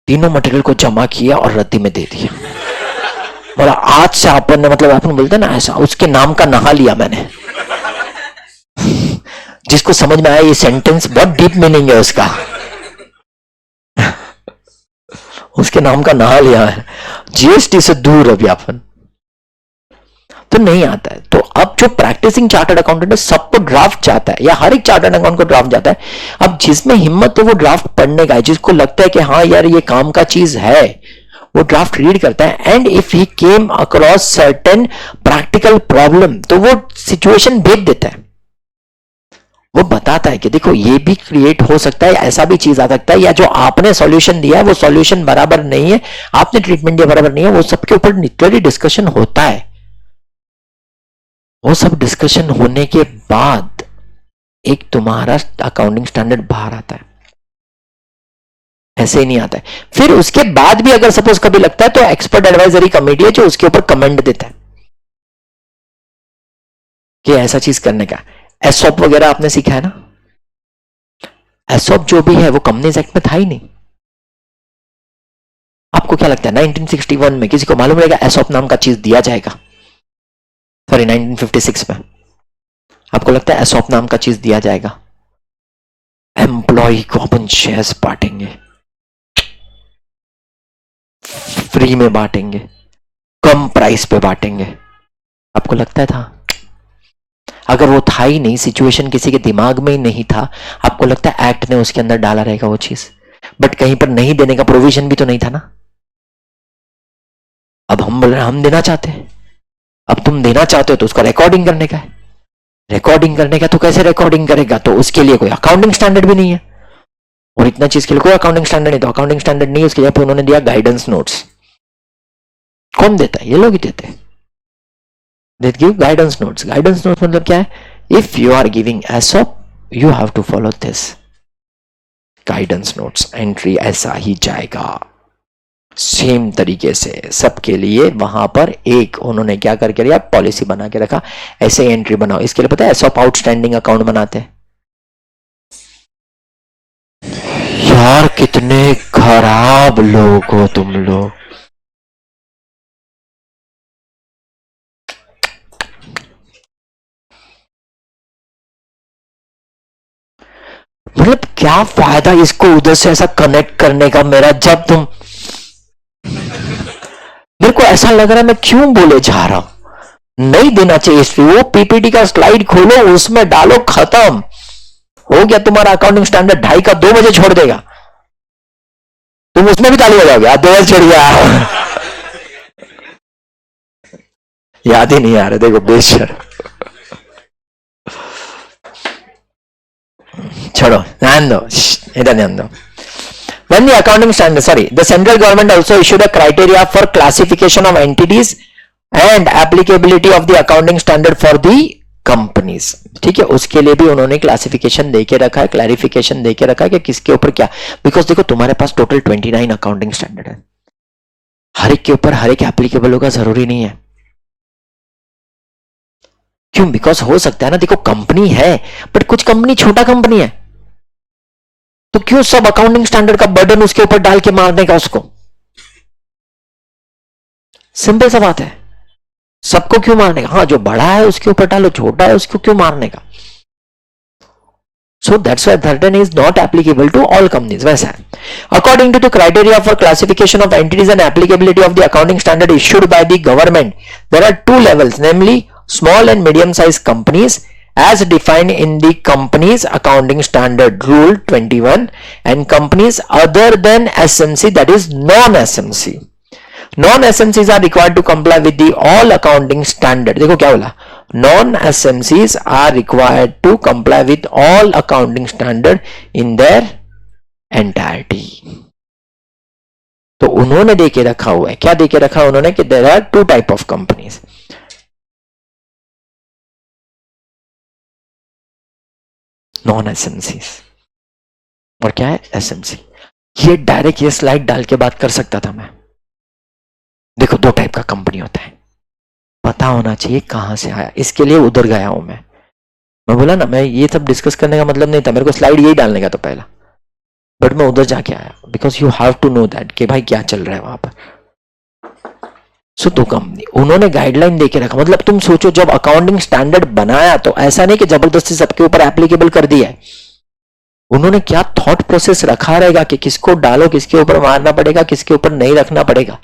तीनों मटेरियल को जमा किया और रद्दी में दे दिया। बोला आज से अपन ने, मतलब अपन बोलते ना ऐसा, उसके नाम का नहा लिया मैंने। जिसको समझ में आया ये सेंटेंस बहुत डीप मीनिंग है उसका, उसके नाम का नहा लिया है, जीएसटी से दूर है व्यापन, तो नहीं आता है। तो अब जो प्रैक्टिसिंग चार्टर्ड अकाउंटेंट है सबको ड्राफ्ट चाहता है, या हर एक चार्टर्ड अकाउंट को ड्राफ्ट जाता है। अब जिसमें हिम्मत तो वो ड्राफ्ट पढ़ने का है, जिसको लगता है कि हाँ यार ये काम का चीज है, वो ड्राफ्ट रीड करता है। And if he came across certain practical problem, तो वो सिचुएशन भेज देता है, वो बताता है कि देखो ये भी क्रिएट हो सकता है, ऐसा भी चीज आ सकता है, या जो आपने सॉल्यूशन दिया है वो सॉल्यूशन बराबर नहीं है, आपने ट्रीटमेंट दिया बराबर नहीं है। वो सबके ऊपर लिटरली डिस्कशन होता है। वो सब डिस्कशन होने के बाद एक तुम्हारा अकाउंटिंग स्टैंडर्ड बाहर आता है, ऐसे ही नहीं आता है। फिर उसके बाद भी अगर सपोज कभी लगता है तो एक्सपर्ट एडवाइजरी कमेटी है जो उसके ऊपर कमेंट देता है कि ऐसा चीज करने का। एसओप वगैरह आपने सीखा है ना, एसओप जो भी है वो कंपनीज एक्ट में था ही नहीं। आपको क्या लगता है 1961 में किसी को मालूम रहेगा एसओप नाम का चीज दिया जाएगा? सॉरी 1956 में आपको लगता है एसओप नाम का चीज दिया जाएगा? एम्प्लॉय को अपन शेयर्स बांटेंगे, फ्री में बांटेंगे, कम प्राइस पे बांटेंगे, आपको लगता है था? अगर वो था ही नहीं, सिचुएशन किसी के दिमाग में ही नहीं था, आपको लगता है एक्ट ने उसके अंदर डाला रहेगा वो चीज? बट कहीं पर नहीं देने का प्रोविजन भी तो नहीं था ना। अब हम बोल रहे हैं हम देना चाहते हैं, अब तुम देना चाहते हो तो उसका रिकॉर्डिंग करने का है। रिकॉर्डिंग करने का तो कैसे रिकॉर्डिंग करेगा? तो उसके लिए कोई अकाउंटिंग स्टैंडर्ड भी नहीं है, और इतना चीज के लिए कोई अकाउंटिंग स्टैंडर्ड नहीं। तो अकाउंटिंग स्टैंडर्ड नहीं, उसके लिए उन्होंने दिया गाइडेंस नोट्स। कौन देता है? ये लोग ही देते हैं। They give guidance notes. Guidance notes मतलब क्या है? If you are giving ESOP, you have to follow this. Guidance notes entry ऐसा ही जाएगा, सेम तरीके से सबके लिए। वहां पर एक उन्होंने क्या करके लिया, पॉलिसी बना के रखा, ऐसे एंट्री बनाओ। इसके लिए पता है ESOP आउटस्टैंडिंग अकाउंट बनाते हैं। यार कितने खराब लोग हो तुम लोग। मतलब क्या फायदा इसको उधर से ऐसा कनेक्ट करने का मेरा, जब तुम, मेरे को ऐसा लग रहा है मैं क्यों बोले जा रहा हूं। नहीं देना चाहिए। वो पीपीटी का स्लाइड खोलो, उसमें डालो, खत्म हो गया तुम्हारा अकाउंटिंग स्टैंडर्ड। 2:30 का 2 बजे छोड़ देगा, तुम उसमें भी ताली बजाओगे। 2 बजे छोड़ गया, याद ही नहीं आ रहा। देखो बेशर, छोड़ो, ध्यान दो, इधर ध्यान दो। When the accounting standard, the central government also issued a criteria for classification of entities and applicability of the accounting standard for the companies. ठीक है, उसके लिए भी उन्होंने क्लासिफिकेशन देके रखा है, क्लैरिफिकेशन देके रखा है कि किसके ऊपर क्या। बिकॉज देखो तुम्हारे पास टोटल 29 अकाउंटिंग स्टैंडर्ड है, हर एक के ऊपर हर एक एप्लीकेबल होगा जरूरी नहीं है। क्यों? बिकॉज हो सकता है ना, देखो कंपनी है बट कुछ कंपनी छोटा कंपनी है, तो क्यों सब अकाउंटिंग स्टैंडर्ड का बर्डन उसके ऊपर डाल के मारने का उसको? सिंपल सा बात है, सबको क्यों मारने का? हाँ, जो बड़ा है उसके ऊपर डालो, छोटा है उसको क्यों मारने का? So that's why burden is not applicable to all companies. वैसा है। According to the criteria for classification of entities and applicability of the accounting standard issued by the government, there are 2 levels, namely small and medium-sized companies, as defined in the Companies Accounting Standard Rule 21, and companies other than SMC, that is non-SMC. Non-SMCs are required to comply with the all accounting standard. देखो क्या बोला, non-SMCs are required to comply with all accounting standard in their entirety. तो उन्होंने देके रखा हुआ है, क्या देके रखा उन्होंने, कि there are 2 type of companies. Non एसएमसीज और क्या है एसएमसी। ये डायरेक्ट ये स्लाइड डाल के बात कर सकता था मैं। देखो 2 टाइप का कंपनी होता है, पता होना चाहिए कहां से आया। इसके लिए उधर गया हूं मैं बोला ना, मैं ये सब डिस्कस करने का मतलब नहीं था, मेरे को स्लाइड यही डालने का तो पहला, बट मैं उधर जाके आया because you have to know that कि भाई क्या चल रहा है वहां पर। सो 2 कंपनी उन्होंने गाइडलाइन देके रखा। मतलब तुम सोचो, जब अकाउंटिंग स्टैंडर्ड बनाया तो ऐसा नहीं कि जबरदस्ती सबके ऊपर एप्लीकेबल कर दिया है, उन्होंने क्या थॉट प्रोसेस रखा रहेगा कि किसको डालो, किसके ऊपर मारना पड़ेगा, किसके ऊपर नहीं रखना पड़ेगा.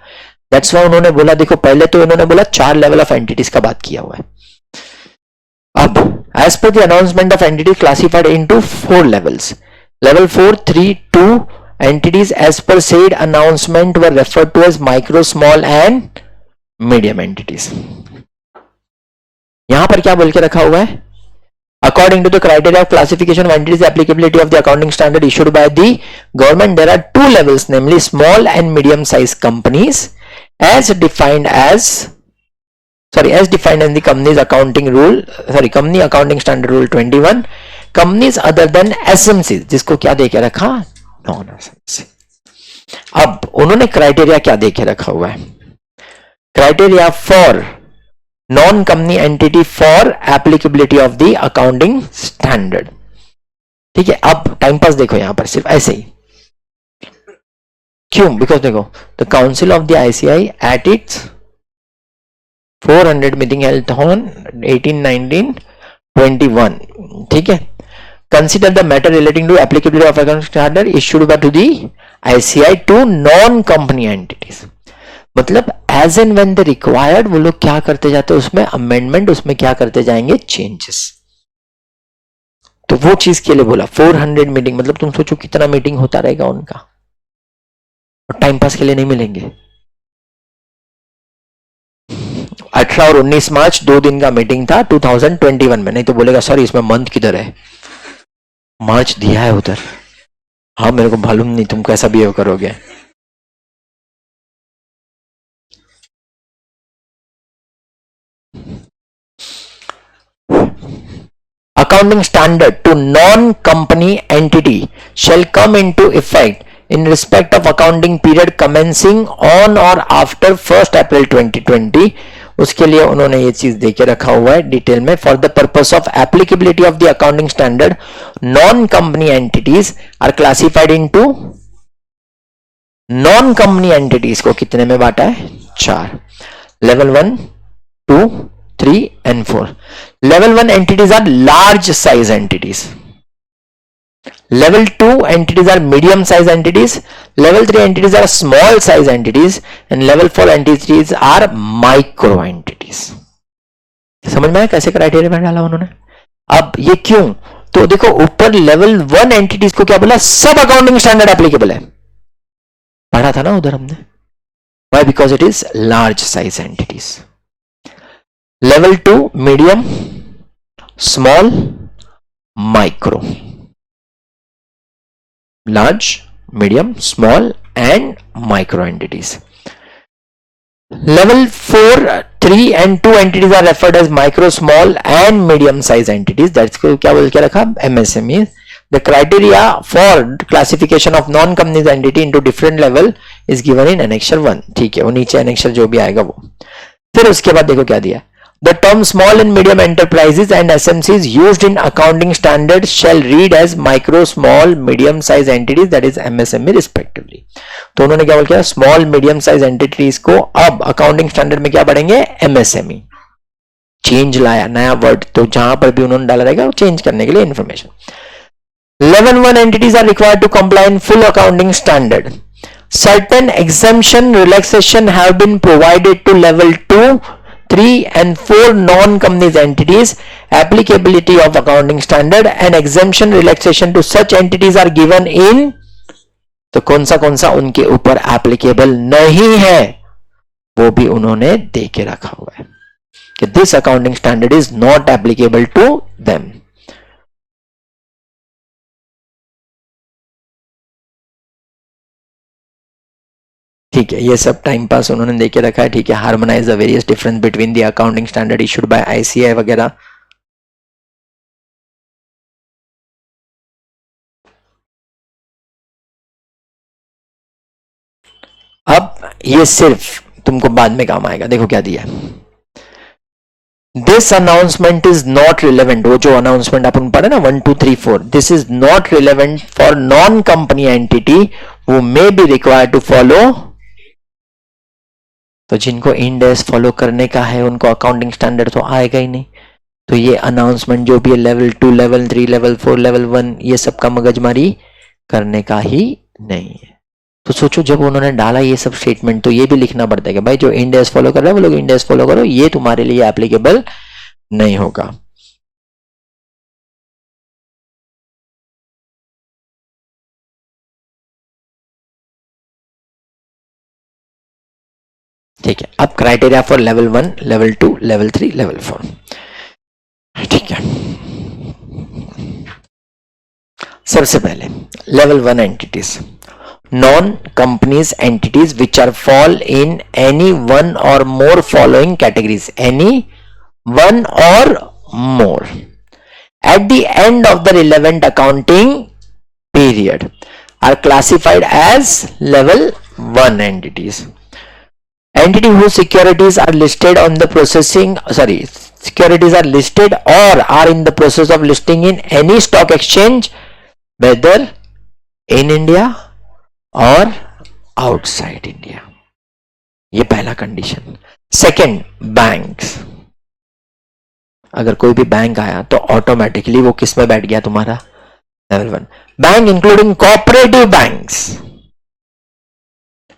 दैट्स वाई उन्होंने बोला, देखो पहले तो इन्होंने बोला 4 लेवल ऑफ एंटिटीज का बात किया हुआ है. अब as per the announcement of entity classified into 4 levels. Level 4, 3, 2 entities as per said announcement were referred to as micro, small and medium entities. यहां पर क्या बोल के रखा हुआ है? According to the criteria of classification of entities, the applicability of the accounting standard issued by the government, there are 2 levels, namely small and medium sized companies as defined in the company's accounting rule, company accounting standard rule 21. Companies other than SMC, जिसको क्या देके रखा? Non SMC. अब उन्होंने criteria क्या देके रखा हुआ है? Criteria for non company entity for applicability of the accounting standard. ठीक है, अब टाइम पास देखो यहां पर सिर्फ ऐसे ही. क्यों? बिकॉज देखो the council of the ICI at its 400 meeting held on 18/19/21. ठीक है, consider the matter relating to applicability of accounting standard issued by to the ICI to non-company entities. मतलब as and when they required वो लोग क्या करते जाते हैं, उसमें अमेंडमेंट, उसमें क्या करते जाएंगे, चेंजेस. तो वो चीज के लिए बोला 400 मीटिंग. मतलब तुम सोचो कितना मीटिंग होता रहेगा उनका, और टाइम पास के लिए नहीं मिलेंगे. 18 और 19 मार्च 2 दिन का मीटिंग था 2021 में. नहीं तो बोलेगा सर इसमें मंथ किधर है, मार्च दिया है उधर. हाँ मेरे को मालूम नहीं तुम कैसा बिहेव करोगे. Accounting standard to non-company entity shall come into effect in respect of accounting period commencing on or after 1st April 2020. उसके लिए उन्होंने ये चीज देके रखा हुआ है डिटेल में. For the purpose of applicability of the accounting standard, non company entities are classified into. Non company entities को कितने में बांटा है? 4. Level 1, 2, 3 and 4. Level 1 entities are large size entities. Level 2 entities are medium size entities. Level 3 entities are small size entities. And level 4 entities are micro entities. समझ में आया कैसे criteria में डाला उन्होंने? अब ये क्यों? तो देखो ऊपर लेवल 1 एंटिटीज को क्या बोला? सब अकाउंटिंग स्टैंडर्ड एप्लीकेबल है. पढ़ा था ना उधर हमने. Why? Because it is large size entities. Level 2 medium, small, micro. Large, medium, small and micro entities. Level 4, 3 and 2 entities are referred as micro, small and medium size entities. That's क्या बोल के रखा? MSME. The criteria for classification of non-company entity into different level is given in Annexure 1. ठीक है, वो नीचे Annexure जो भी आएगा वो. फिर उसके बाद देखो क्या दिया. The term small and medium enterprises and SMCs used in accounting standards shall read as micro, small, medium size entities, that is MSME respectively. तो उन्होंने क्या बोल किया? स्मॉल मीडियम साइज एंटिटीज को अब अकाउंटिंग स्टैंडर्ड में क्या पढ़ेंगे? MSME. चेंज लाया, नया वर्ड. तो जहां पर भी उन्होंने डाला रहेगा वो चेंज करने के लिए information. Level 1 entities are required to comply in full accounting standard. Certain exemption relaxation have been provided to level 2, 3 and 4 non-companies entities. Applicability of accounting standard and exemption relaxation to such entities are given in. तो कौन सा उनके ऊपर applicable नहीं है वो भी उन्होंने दे के रखा हुआ है कि this accounting standard is not applicable to them. ठीक है, ये सब टाइम पास उन्होंने देके रखा है. ठीक है, harmonise the various difference between the accounting standard issued by ICI वगैरह. अब ये सिर्फ तुमको बाद में काम आएगा. देखो क्या दिया. This announcement is not relevant. वो जो अनाउंसमेंट अपन पढ़े ना 1, 2, 3, 4, this is not relevant for non company entity वो may be required to follow. तो जिनको इंड एस फॉलो करने का है उनको अकाउंटिंग स्टैंडर्ड तो आएगा ही नहीं. तो ये अनाउंसमेंट जो भी है लेवल 2, लेवल 3, लेवल 4, लेवल 1, ये सब का मगजमारी करने का ही नहीं है। तो सोचो जब उन्होंने डाला ये सब स्टेटमेंट तो ये भी लिखना पड़ता है कि भाई जो इंड एस फॉलो कर रहा है वो लोग इंड एस फॉलो करो, ये तुम्हारे लिए एप्लीकेबल नहीं होगा। ठीक है, अब criteria for level 1, level 2, level 3, level 4। ठीक है, सबसे पहले level 1 entities, non companies entities which are fall in any one और more following categories, any one और more at the end of the relevant accounting period are classified as level 1 entities. Entity whose securities are listed on the securities are listed or are in the process of listing in any stock exchange, whether in India or outside India. ये पहला condition. Second, banks, अगर कोई भी bank आया तो automatically वो किस में बैठ गया तुम्हारा, level 1। Bank including cooperative banks,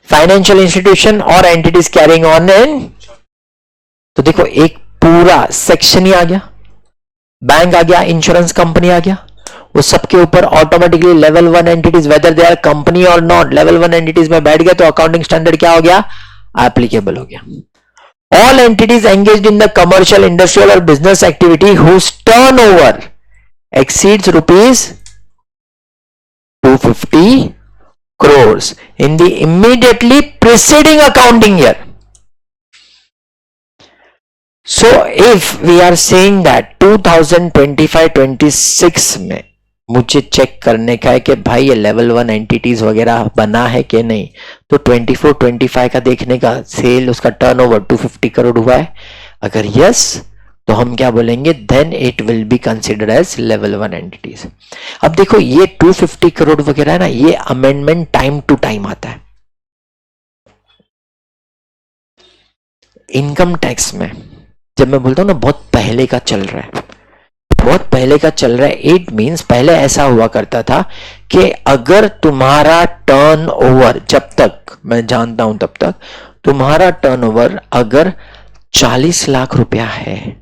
financial institution और एंटिटीज कैरिंग ऑन इन, तो देखो एक पूरा सेक्शन ही आ गया, बैंक आ गया, इंश्योरेंस कंपनी आ गया, वो सबके ऊपर automatically level 1 entities whether they are company और नॉट, लेवल 1 एंटिटीज में बैठ गया तो अकाउंटिंग स्टैंडर्ड क्या हो गया, एप्लीकेबल हो गया। All entities engaged in the commercial, industrial or business activity whose turnover exceeds rupees 250 crores in the immediately preceding accounting year. So if we are saying that 2025-26 में मुझे चेक करने का है कि भाई ये लेवल 1 एंटिटीज वगैरह बना है कि नहीं, तो 24-25 का देखने का सेल, उसका टर्नओवर 250 करोड़ हुआ है, अगर यस तो हम क्या बोलेंगे, then it will be considered as level 1 entities. अब देखो ये 250 करोड़ वगैरह है ना, ये अमेंडमेंट टाइम टू टाइम आता है। इनकम टैक्स में जब मैं बोलता हूं ना बहुत पहले का चल रहा है, बहुत पहले का चल रहा है, इट मींस पहले ऐसा हुआ करता था कि अगर तुम्हारा टर्नओवर, जब तक मैं जानता हूं तब तक तुम्हारा टर्नओवर अगर 40 लाख रुपया है,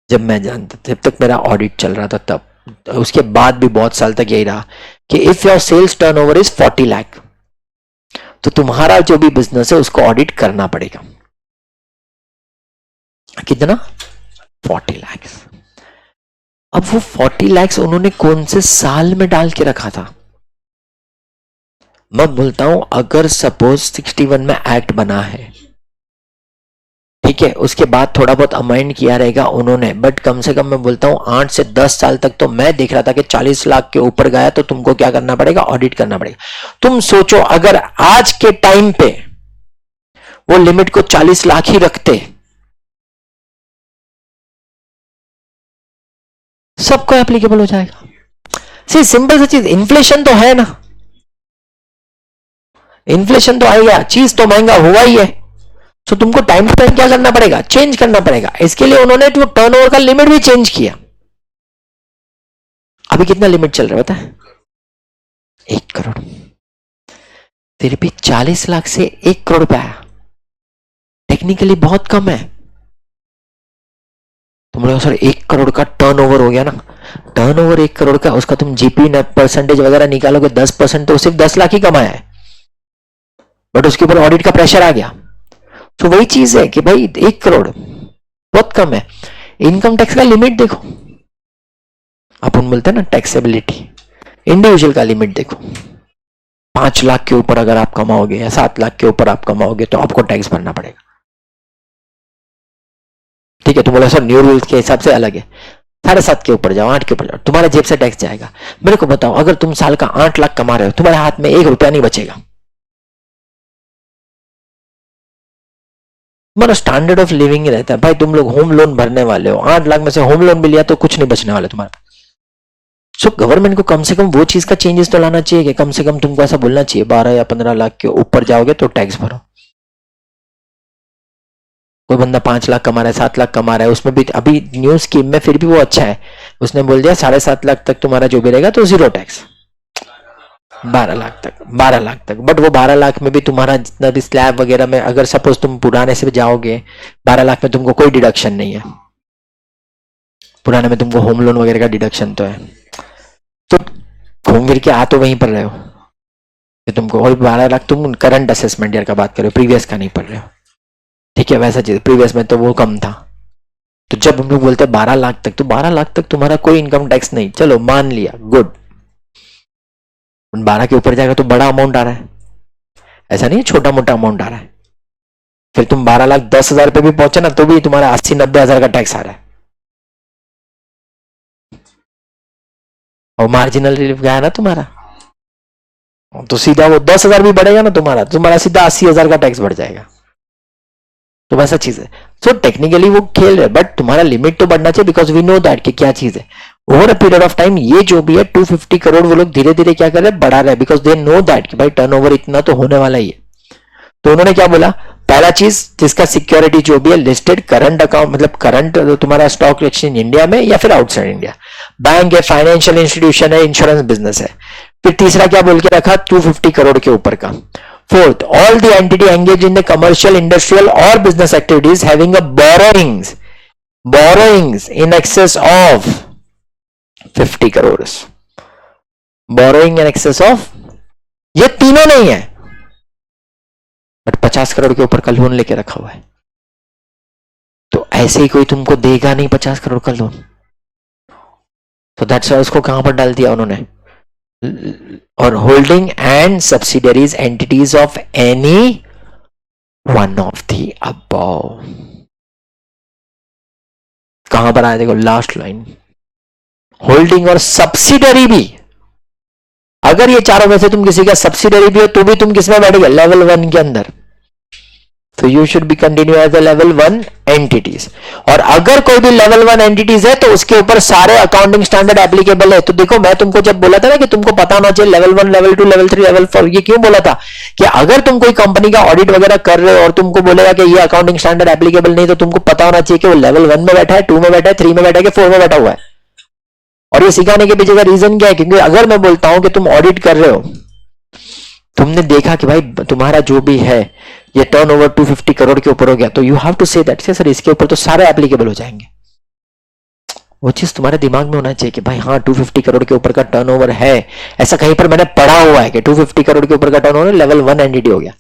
जब मैं जानता, जब तक मेरा ऑडिट चल रहा था तब, उसके बाद भी बहुत साल तक यही रहा कि if your sales turnover is 40 lakh तो तुम्हारा जो भी बिजनेस है उसको ऑडिट करना पड़ेगा। कितना, 40 लाख। अब वो 40 लाख उन्होंने कौन से साल में डाल के रखा था, मैं बोलता हूं अगर सपोज 61 में एक्ट बना है, ठीक है, उसके बाद थोड़ा बहुत अमाइंड किया रहेगा उन्होंने, बट कम से कम मैं बोलता हूं 8 से 10 साल तक तो मैं देख रहा था कि 40 लाख के ऊपर गया तो तुमको क्या करना पड़ेगा, ऑडिट करना पड़ेगा। तुम सोचो अगर आज के टाइम पे वो लिमिट को 40 लाख ही रखते, सबको एप्लीकेबल हो जाएगा। सी सिंपल सी चीज, इन्फ्लेशन तो है ना, इन्फ्लेशन तो आएगा, चीज तो महंगा हुआ ही है, तो तुमको टाइम टू टाइम क्या करना पड़ेगा, चेंज करना पड़ेगा। इसके लिए उन्होंने तो टर्नओवर का लिमिट भी चेंज किया। अभी कितना लिमिट चल रहा है पता है, 1 करोड़। फिर भी 40 लाख से 1 करोड़ पे आया, टेक्निकली बहुत कम है। तुम लोग सर 1 करोड़ का टर्नओवर हो गया ना, टर्नओवर 1 करोड़ का, उसका तुम जीपी परसेंटेज वगैरह निकालोगे 10% तो सिर्फ 10 लाख ही कमाया है, बट उसके ऊपर ऑडिट का प्रेशर आ गया। तो वही चीज है कि भाई 1 करोड़ बहुत कम है। इनकम टैक्स का लिमिट देखो, अपन बोलते हैं ना टैक्सेबिलिटी, इंडिविजुअल का लिमिट देखो, 5 लाख के ऊपर अगर आप कमाओगे या 7 लाख के ऊपर आप कमाओगे तो आपको टैक्स भरना पड़ेगा। ठीक है, तुम बोला सर न्यू रूल्स के हिसाब से अलग है, 7.5 के ऊपर जाओ, 8 के ऊपर जाओ, तुम्हारे जेब से टैक्स जाएगा। मेरे को बताओ अगर तुम साल का 8 लाख कमा रहे हो, तुम्हारे हाथ में 1 रुपया नहीं बचेगा। तुम्हारा स्टैंडर्ड ऑफ लिविंग ही रहता है। भाई तुम लोग होम लोन भरने वाले हो, 8 लाख में से होम लोन भी लिया तो कुछ नहीं बचने वाला तुम्हारे पास। सो गवर्नमेंट को कम से कम वो चीज का चेंजेस तो लाना चाहिए कि कम से कम तुमको ऐसा बोलना चाहिए 12 या 15 लाख के ऊपर जाओगे तो टैक्स भरो। कोई बंदा 5 लाख कमा रहा है, 7 लाख कमा रहा है, उसमें भी अभी न्यू स्कीम में फिर भी वो अच्छा है, उसने बोल दिया 7.5 लाख तक तुम्हारा जो भी रहेगा तो 0 टैक्स, 12 लाख तक, 12 लाख तक। बट वो 12 लाख में भी तुम्हारा जितना भी स्लैब वगैरह में अगर सपोज तुम पुराने से जाओगे, 12 लाख में तुमको कोई डिडक्शन नहीं है, पुराने में तुमको होम लोन वगैरह का डिडक्शन तो है, तो घूम फिर के आ तो वहीं पर रहे हो कि तुमको, और 12 लाख तुम करंट असेसमेंट ईयर का बात कर रहे हो, प्रीवियस का नहीं पढ़ रहे हो, ठीक है, वैसा चीज प्रीवियस में तो वो कम था। तो जब हम लोग बोलते हैं 12 लाख तक, तो 12 लाख तक तुम्हारा कोई इनकम टैक्स नहीं, चलो मान लिया, गुड। 12 के ऊपर जाएगा तो बड़ा अमाउंट आ रहा है, ऐसा नहीं छोटा मोटा अमाउंट आ रहा है। फिर तुम 12,10,000 पे भी पहुंचे ना तो भी तुम्हारा 80-90 हजार का टैक्स आ रहा है, और मार्जिनल रिलीफ गया ना तुम्हारा, तो सीधा वो 10,000 भी बढ़ेगा ना तुम्हारा सीधा 80,000 का टैक्स बढ़ जाएगा। तो वैसा चीज है। सो टेक्निकली वो खेल रहे, बट तुम्हारा लिमिट तो बढ़ना चाहिए, बिकॉज वी नो दैट कि क्या चीज है। Over a period of time ये जो भी है 250 करोड़ वो लोग धीरे धीरे क्या कर रहे हैं, बढ़ा रहे हैं, बिकॉज दे नो दैट कि भाई टर्नओवर इतना तो होने वाला ही है। तो उन्होंने क्या बोला, पहला चीज जिसका सिक्योरिटी जो भी है लिस्टेड करंट अकाउंट, मतलब करंट तुम्हारा स्टॉक एक्सचेंज इंडिया में या फिर आउटसाइड इंडिया, बैंक है, फाइनेंशियल इंस्टीट्यूशन है, इंश्योरेंस बिजनेस है। फिर तीसरा क्या बोल के रखा, 250 करोड़ के ऊपर का। Fourth, all the entity engaged in the commercial, industrial or business activities having a borrowings in excess of 50 crores. Borrowing in excess of, ये तीनों नहीं है, बट 50 करोड़ के ऊपर का लोन लेके रखा हुआ है, तो ऐसे ही कोई तुमको देगा नहीं 50 करोड़ का लोन। तो दैट्स वाई उसको कहां पर डाल दिया उन्होंने, और holding and subsidiaries entities of any one of the above. कहां पर आया देखो लास्ट लाइन, होल्डिंग और सब्सिडरी भी। अगर ये चारों में से तुम किसी का सब्सिडरी भी हो तो भी तुम किसमें बैठ गए, लेवल 1 के अंदर। तो you should be continue as a level 1 entities. और अगर कोई भी लेवल 1 एंटिटीज है तो उसके ऊपर सारे अकाउंटिंग स्टैंडर्ड एप्लीकेबल है। तो देखो मैं तुमको जब बोला था ना कि तुमको पता होना चाहिए लेवल 1, लेवल 2, लेवल 3, लेवल 4, ये क्यों बोला था कि अगर तुम कोई कंपनी का ऑडिट वगैरह कर रहे हो और तुमको बोलेगा कि ये अकाउंटिंग स्टैंडर्ड एप्लीकेबल नहीं, तो तुमको पता होना चाहिए कि वो लेवल 1 में बैठा है, 2 में बैठा है, 3 में बैठा है, 4 में बैठा हुआ है। और ये सिखाने के पीछे का रीजन क्या है, क्योंकि अगर मैं बोलता हूं कि तुम ऑडिट कर रहे हो, तुमने देखा कि भाई तुम्हारा जो भी है ये टर्नओवर 250 करोड़ के ऊपर हो गया, तो you have to say that sir इसके ऊपर तो सारे एप्लीकेबल हो जाएंगे। वो चीज तुम्हारे दिमाग में होना चाहिए कि भाई हाँ 250 करोड़ के ऊपर का टर्नओवर है, ऐसा कहीं पर मैंने पढ़ा हुआ है कि 250 करोड़ के ऊपर का टर्नओवर लेवल 1 एंटिटी हो गया।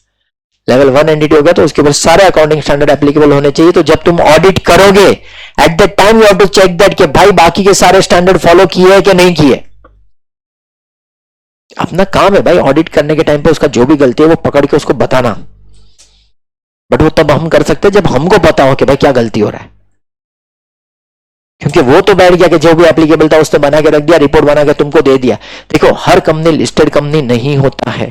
लेवल 1 एंटिटी हो गया तो उसके ऊपर सारे अकाउंटिंग स्टैंडर्ड एप्लीकेबल होने चाहिए। तो जब तुम ऑडिट करोगे at the time you have to check that कि भाई बाकी के सारे स्टैंडर्ड फॉलो किए है कि नहीं किए। अपना काम है भाई ऑडिट करने के टाइम पे उसका जो भी गलती है वो पकड़ के उसको बताना, बट वो तब हम कर सकते हैं जब हमको पता हो कि भाई क्या गलती हो रहा है। क्योंकि वो तो बैठ गया कि जो भी एप्लीकेबल था उसने बना के रख दिया, रिपोर्ट बना के तुमको दे दिया। देखो हर कंपनी लिस्टेड कंपनी नहीं होता है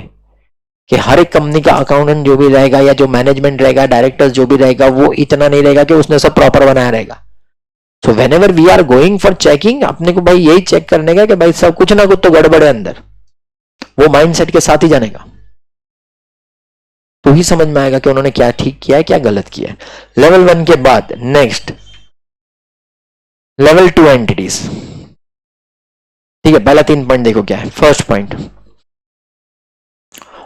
कि हर एक कंपनी का अकाउंटेंट जो भी रहेगा या जो मैनेजमेंट रहेगा, डायरेक्टर्स जो भी रहेगा, वो इतना नहीं रहेगा कि उसने सब प्रॉपर बनाया रहेगा। So whenever we are going for checking, अपने को भाई यही चेक करने का कि भाई सब कुछ ना कुछ तो गड़बड़ है अंदर, वो माइंडसेट के साथ ही जाने का, तो ही समझ में आएगा कि उन्होंने क्या ठीक किया है क्या गलत किया है। लेवल 1 के बाद नेक्स्ट लेवल 2 एंटिटीज। ठीक है, पहला 3 पॉइंट देखो क्या है। First point,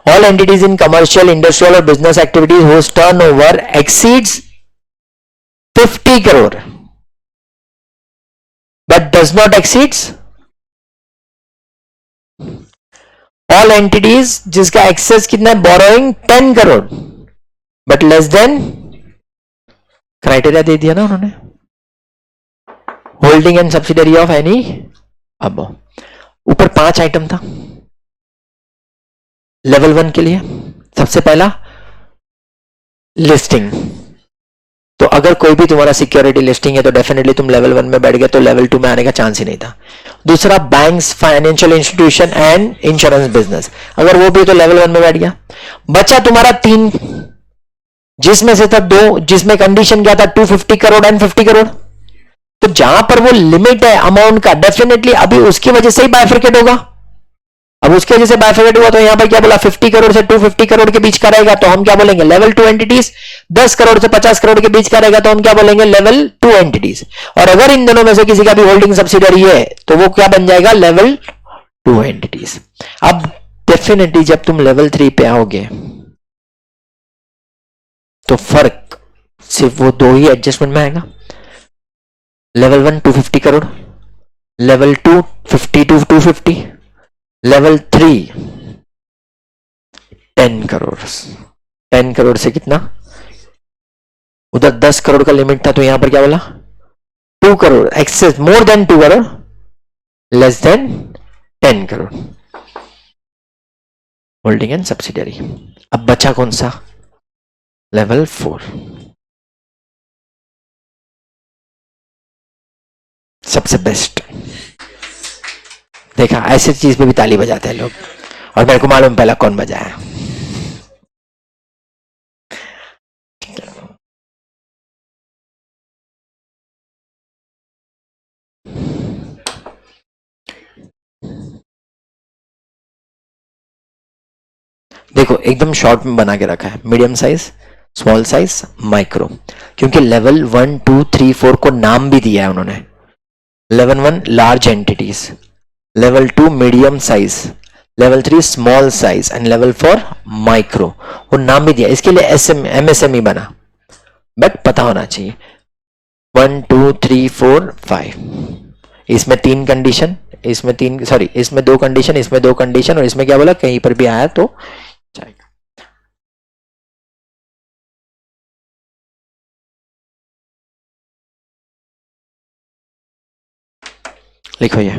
all entities in commercial, industrial और business activities whose turnover exceeds 50 crore but does not exceeds, all entities जिसका एक्सेस कितना है, borrowing 10 crore but less than, criteria दे दिया ना उन्होंने, holding and subsidiary of any अब ऊपर 5 आइटम था लेवल 1 के लिए। सबसे पहला लिस्टिंग, तो अगर कोई भी तुम्हारा सिक्योरिटी लिस्टिंग है तो डेफिनेटली तुम लेवल 1 में बैठ गए, तो लेवल 2 में आने का चांस ही नहीं था। दूसरा banks, financial institution and insurance business, अगर वो भी तो लेवल 1 में बैठ गया। बचा तुम्हारा 3, जिसमें से था 2 जिसमें कंडीशन क्या था, 250 करोड़ एंड 50 करोड़। तो जहां पर वो लिमिट है अमाउंट का, डेफिनेटली अभी उसकी वजह से ही बाइफरकेट होगा। अब उसके वजह से बाइफर्केट हुआ, तो यहां पर क्या बोला, 50 करोड़ से 250 करोड़ के बीच का रहेगा तो हम क्या बोलेंगे, लेवल 2 एंटिटीज। 10 करोड़ से 50 करोड़ के बीच का रहेगा तो हम क्या बोलेंगे, लेवल 2 एंटिटीज। और अगर इन दोनों में से किसी का भी होल्डिंग सब्सिडरी है तो वो क्या बन जाएगा, लेवल 2 एंटिटीज। अब डेफिनेटली जब तुम लेवल 3 पे आओगे तो फर्क सिर्फ वो दो ही एडजस्टमेंट में आएगा। Level 1 250 crore, level 2 50 to 250, level 3 10 crore. 10 crore से कितना, उधर 10 करोड़ का लिमिट था तो यहां पर क्या बोला, 2 crore excess, more than 2 crore, less than 10 crore holding and subsidiary. अब बचा कौन सा, लेवल 4। सबसे बेस्ट। देखा, ऐसे चीज पे भी ताली बजाते हैं लोग, और मेरे को मालूम पहला कौन बजाया। देखो एकदम शॉर्ट में बना के रखा है, medium size, small size, micro. क्योंकि लेवल 1 2 3 4 को नाम भी दिया है उन्होंने। Level 1 large entities, level 2 medium size, level 3 small size and level 4 micro. वो नाम भी दिया, इसके लिए एमएसएमई बना, बट पता होना चाहिए। 1 2 3 4 5, इसमें 3 कंडीशन, इसमें 3 सॉरी इसमें 2 कंडीशन, इसमें 2 कंडीशन, और इसमें क्या बोला, कहीं पर भी आया तो जाएगा। लिखो ये।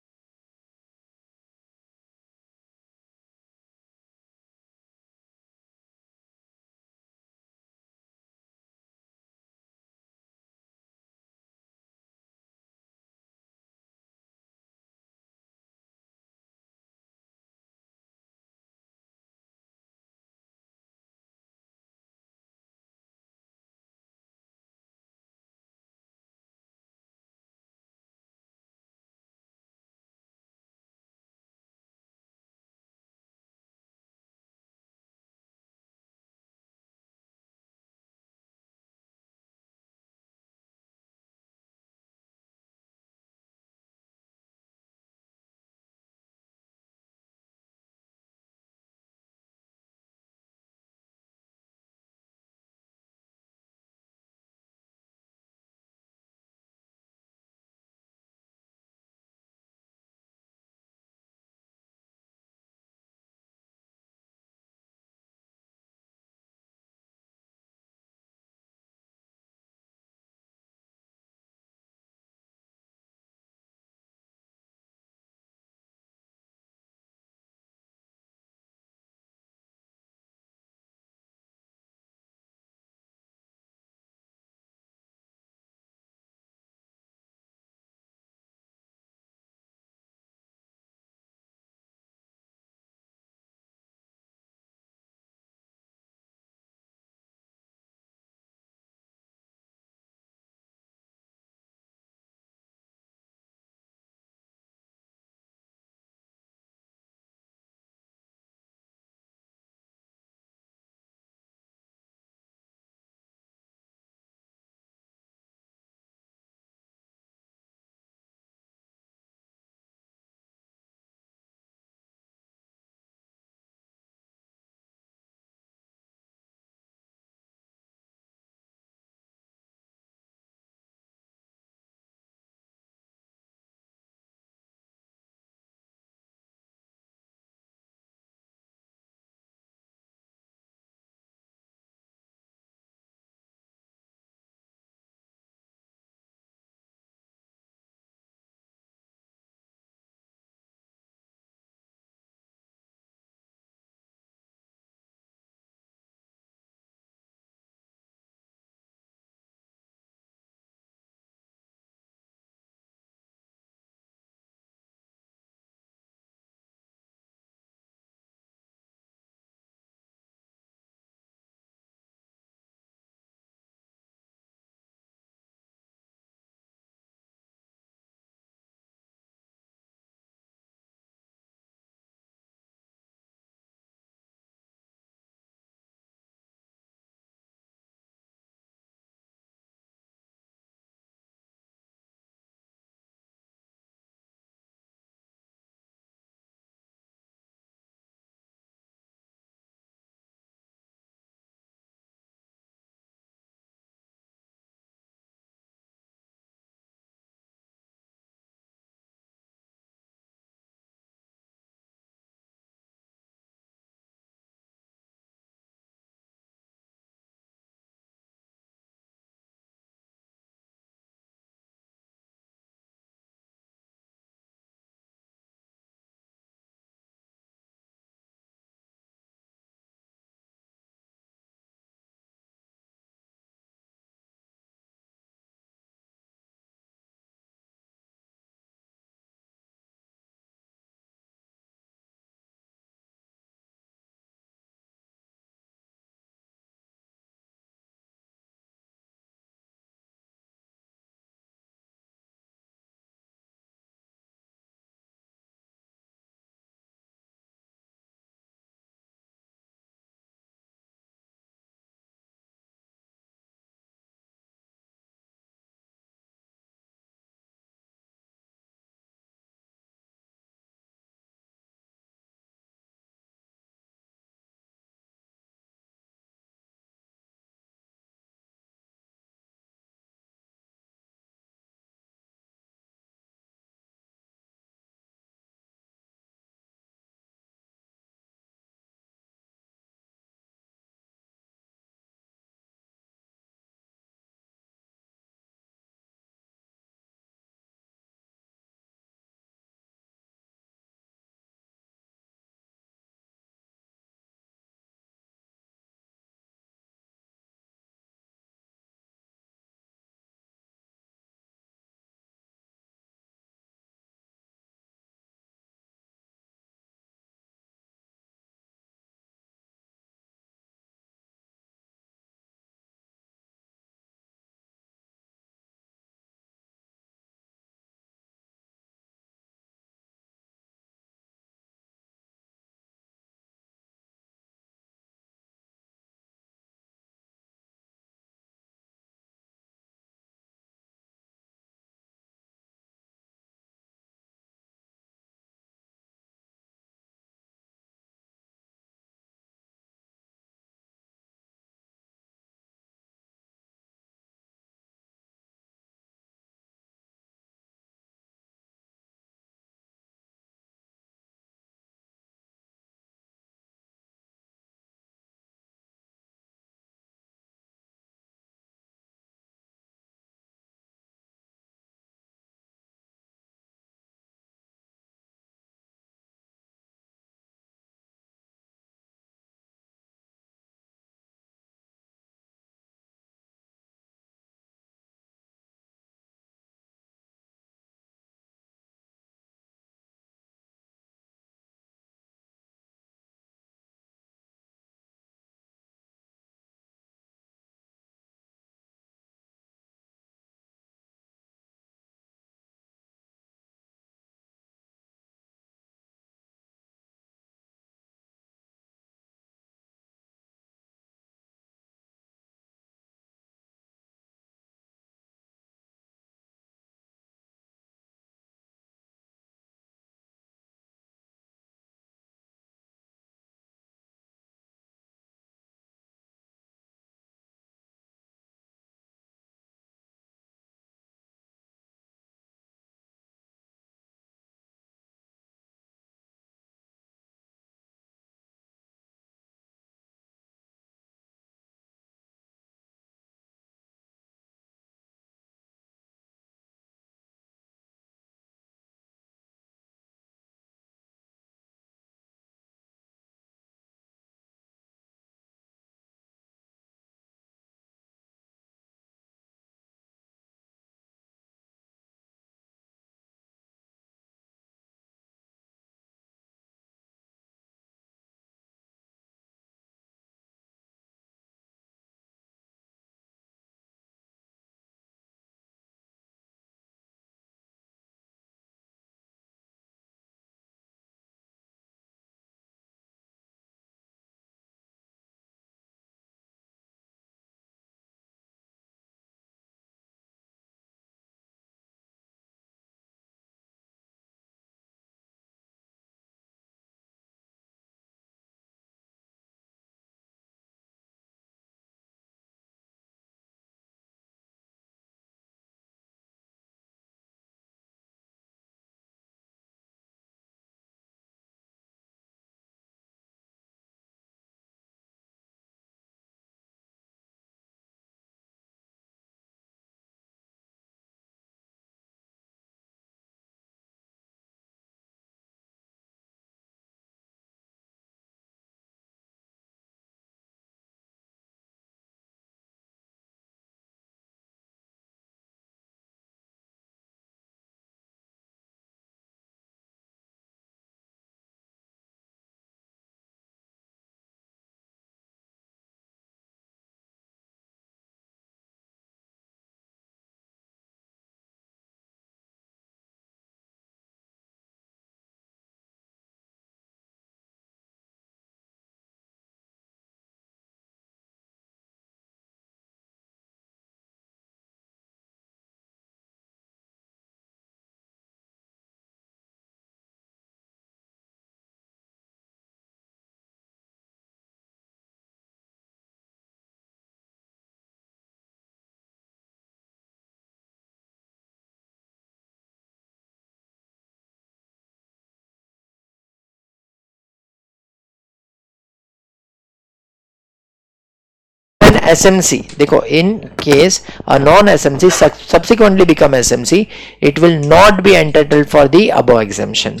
SMC, देखो in case a non SMC subsequently become SMC, it will not be entitled for the above exemption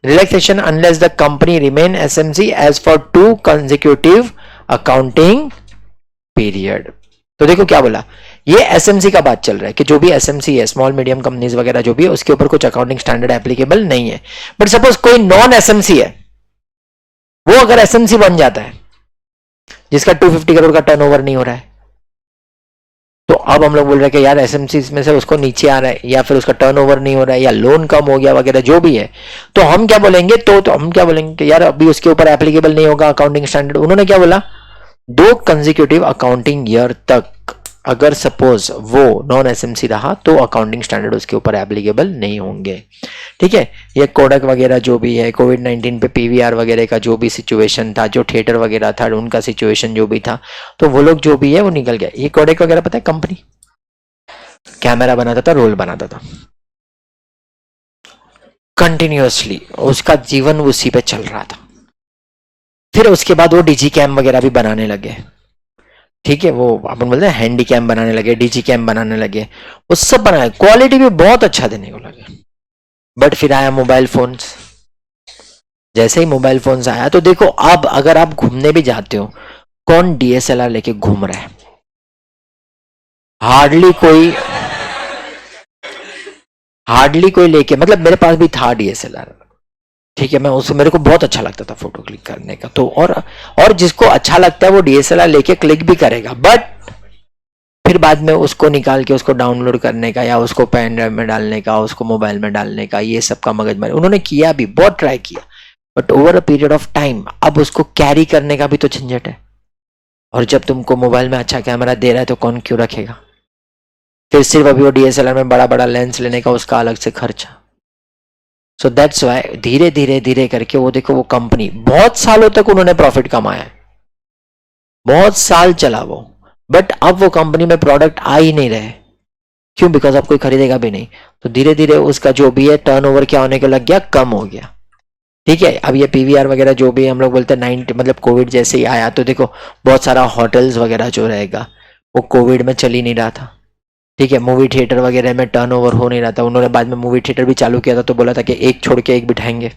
relaxation unless the company remain SMC as for 2 consecutive accounting period. तो देखो क्या बोला, ये एसएमसी का बात चल रहा है कि जो भी एसएमसी है, स्मॉल मीडियम कंपनीज वगैरह जो भी है, उसके ऊपर कुछ अकाउंटिंग स्टैंडर्ड एप्लीकेबल नहीं है. बट सपोज कोई नॉन एसएमसी है, वो अगर एसएमसी बन जाता है, जिसका 250 करोड़ का टर्नओवर नहीं हो रहा है, तो अब हम लोग बोल रहे हैं कि यार एसएमसी में से उसको नीचे आ रहा है, या फिर उसका टर्नओवर नहीं हो रहा है, या लोन कम हो गया वगैरह जो भी है, तो हम क्या बोलेंगे, तो हम क्या बोलेंगे कि यार अभी उसके ऊपर एप्लीकेबल नहीं होगा अकाउंटिंग स्टैंडर्ड. उन्होंने क्या बोला, 2 कंसेक्यूटिव अकाउंटिंग ईयर तक अगर सपोज वो नॉन एसएमसी रहा तो अकाउंटिंग स्टैंडर्ड उसके ऊपर एप्लीकेबल नहीं होंगे. ठीक है, ये कोडक वगैरह जो भी है, कोविड-19 पे पीवीआर वगैरह का जो भी सिचुएशन था, जो थिएटर वगैरह था उनका सिचुएशन जो भी था, तो वो लोग जो भी है वो निकल गया. ये कोडक वगैरह पता है कंपनी कैमरा बनाता था, रोल बनाता था कंटिन्यूअसली, उसका जीवन उसी पे चल रहा था. फिर उसके बाद वो डिजी कैम वगैरह भी बनाने लगे. ठीक है, वो अपन बोलते हैं हैंडी कैम बनाने लगे, डीजी कैम बनाने लगे, वो सब बनाए, क्वालिटी भी बहुत अच्छा देने को लगे. बट फिर आया मोबाइल फोन्स. जैसे ही मोबाइल फोन्स आया तो देखो, अब अगर आप घूमने भी जाते हो, कौन डीएसएलआर लेके घूम रहा है? हार्डली कोई, हार्डली कोई लेके, मतलब मेरे पास भी था डीएसएलआर. ठीक है, मैं उससे, मेरे को बहुत अच्छा लगता था फोटो क्लिक करने का, तो और जिसको अच्छा लगता है वो डीएसएलआर लेके क्लिक भी करेगा, बट फिर बाद में उसको निकाल के उसको डाउनलोड करने का, या उसको पेन ड्राइव में डालने का, उसको मोबाइल में डालने का, ये सब का मगजमारी उन्होंने किया भी, बहुत ट्राई किया, but over a period of time अब उसको कैरी करने का भी तो झंझट है. और जब तुमको मोबाइल में अच्छा कैमरा दे रहा है तो कौन क्यों रखेगा? फिर सिर्फ अभी वो डीएसएलआर में बड़ा बड़ा लेंस लेने का उसका अलग से खर्चा. सो दैट्स वाई धीरे धीरे धीरे करके वो देखो, वो कंपनी बहुत सालों तक उन्होंने प्रॉफिट कमाया है, बहुत साल चला वो, बट अब वो कंपनी में प्रोडक्ट आ ही नहीं रहे. क्यों? बिकॉज अब कोई खरीदेगा भी नहीं. तो धीरे धीरे उसका जो भी है टर्नओवर क्या होने को लग गया, कम हो गया. ठीक है, अब ये पीवीआर वगैरह जो भी हम लोग बोलते हैं 90, मतलब कोविड जैसे ही आया तो देखो बहुत सारा होटल्स वगैरह जो रहेगा वो कोविड में चल ही नहीं रहा था. ठीक है, मूवी थिएटर वगैरह में टर्नओवर हो नहीं रहा था. उन्होंने बाद में मूवी थिएटर भी चालू किया था, तो बोला था कि एक छोड़ के एक बिठाएंगे.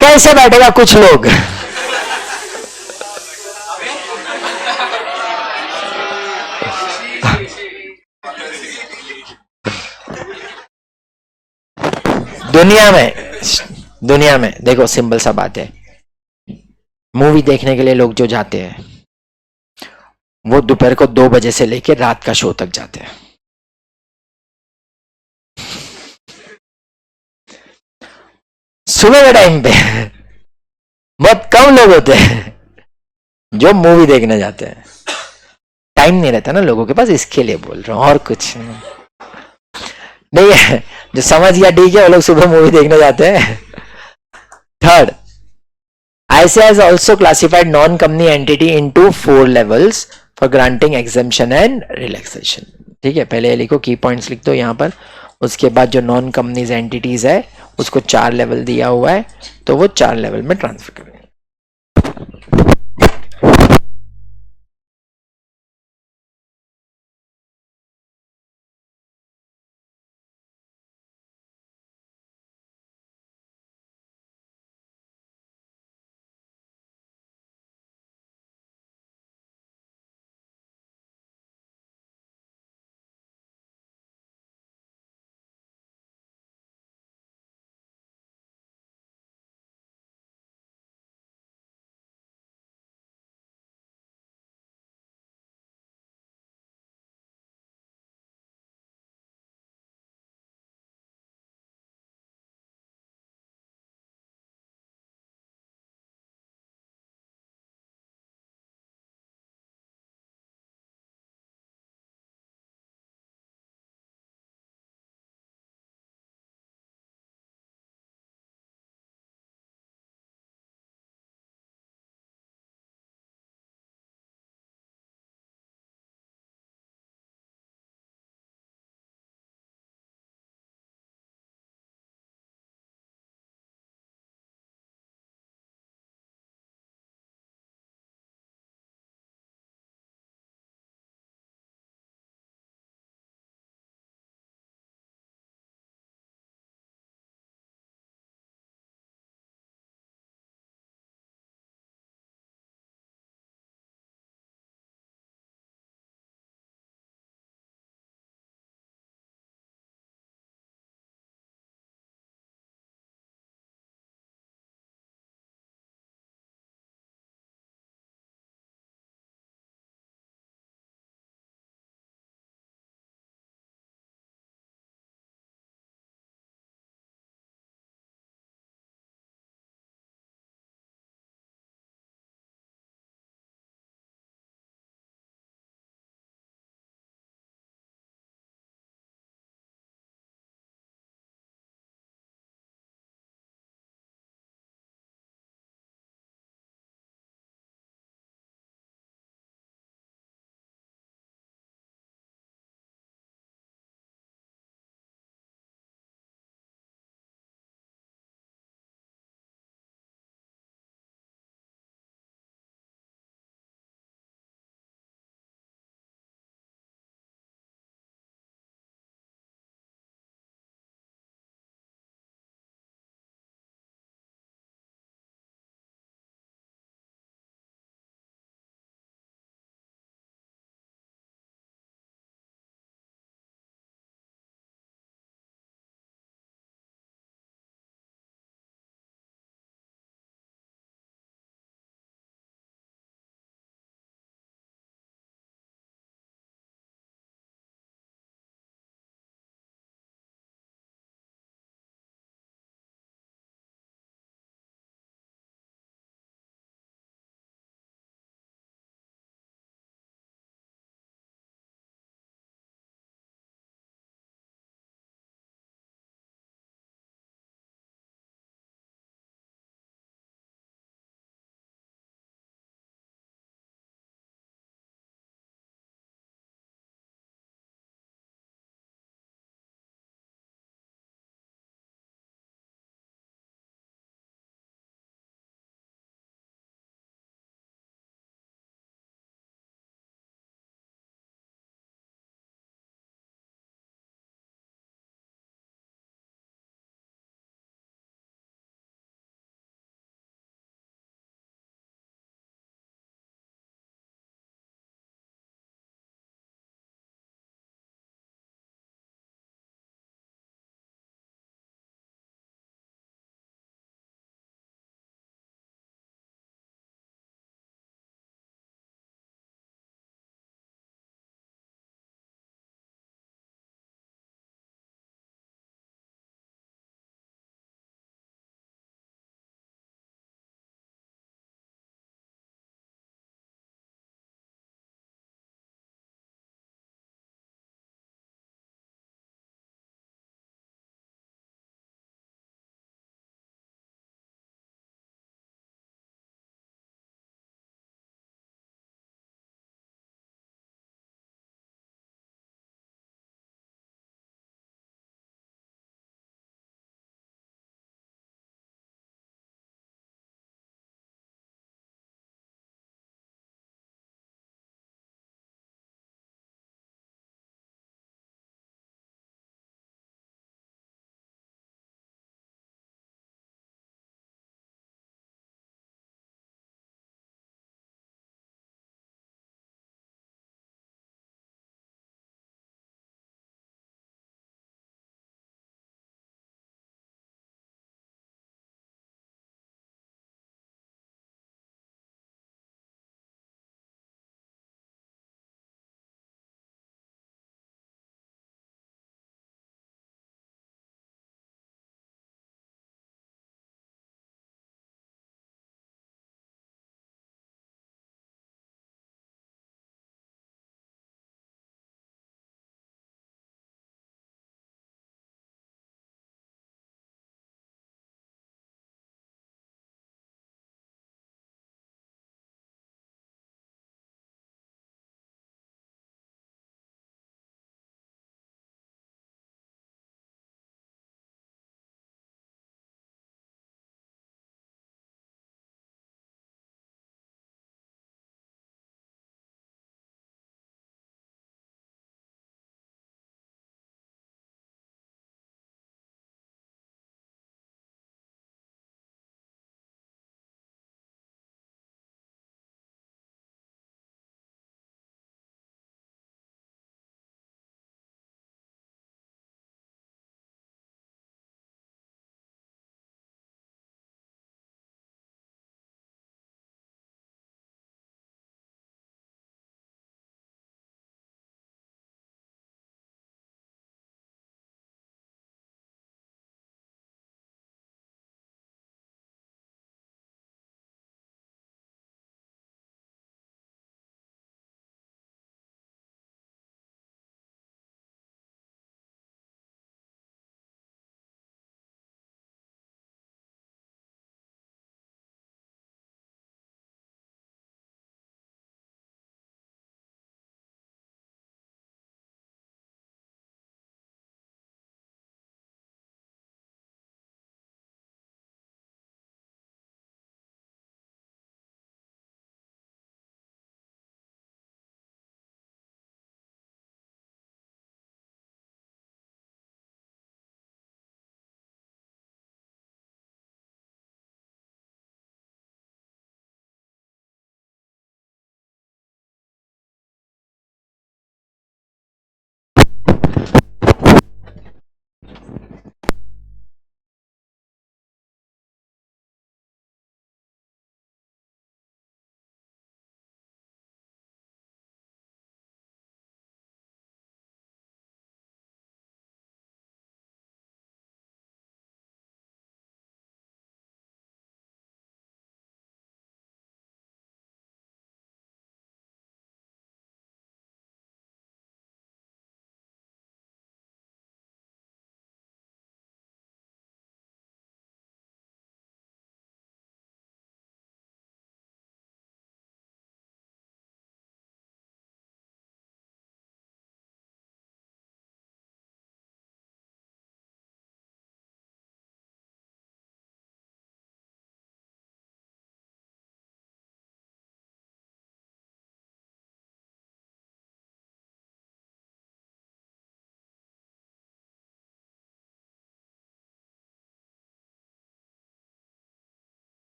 कैसे बैठेगा कुछ लोग. दुनिया में, दुनिया में देखो सिंपल सा बात है, मूवी देखने के लिए लोग जो जाते हैं वो दोपहर को 2 बजे से लेकर रात का शो तक जाते हैं. सुबह के टाइम पे बहुत कम लोग होते हैं जो मूवी देखने जाते हैं. टाइम नहीं रहता ना लोगों के पास, इसके लिए बोल रहा हूं, और कुछ नहीं है. जो समझ गया ठीक है, वो लोग सुबह मूवी देखने जाते हैं. Third, ICAI has also classified non-company entity into 4 levels for granting exemption and relaxation. ठीक है, पहले लिखो, की पॉइंट्स लिख दो यहाँ पर. उसके बाद जो नॉन कंपनीज एंटिटीज है उसको 4 लेवल दिया हुआ है, तो वो 4 लेवल में ट्रांसफर करेंगे.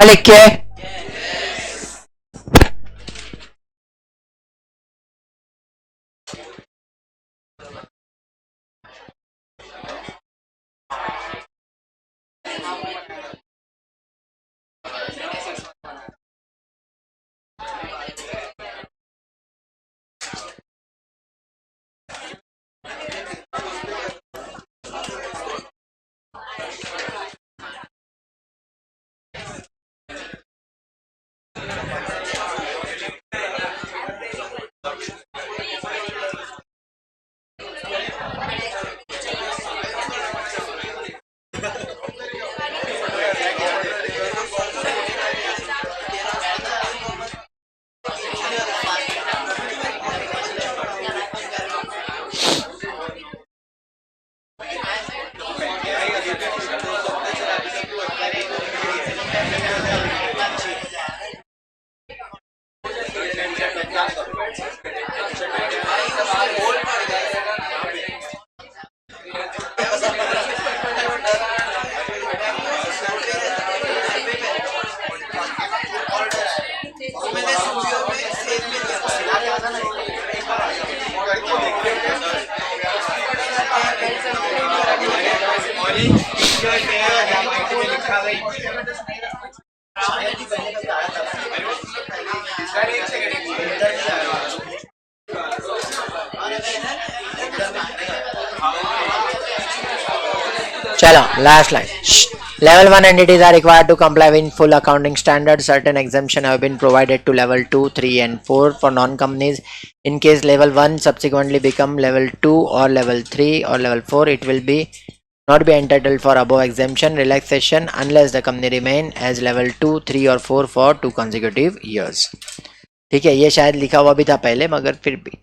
लिख के चलो last line. Level 1 entities are required to comply with full accounting standards. Certain exemptions have been provided to level 2, 3 and 4 for non-companies. In case level 1 subsequently become level 2 or level 3 or level 4, it will be not be entitled for above exemption relaxation unless the company remain as level 2, 3 or 4 for 2 consecutive years. ठीक है, ये शायद लिखा हुआ भी था पहले मगर फिर भी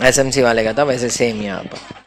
एसएमसी वाले का था वैसे सेम यहाँ पर.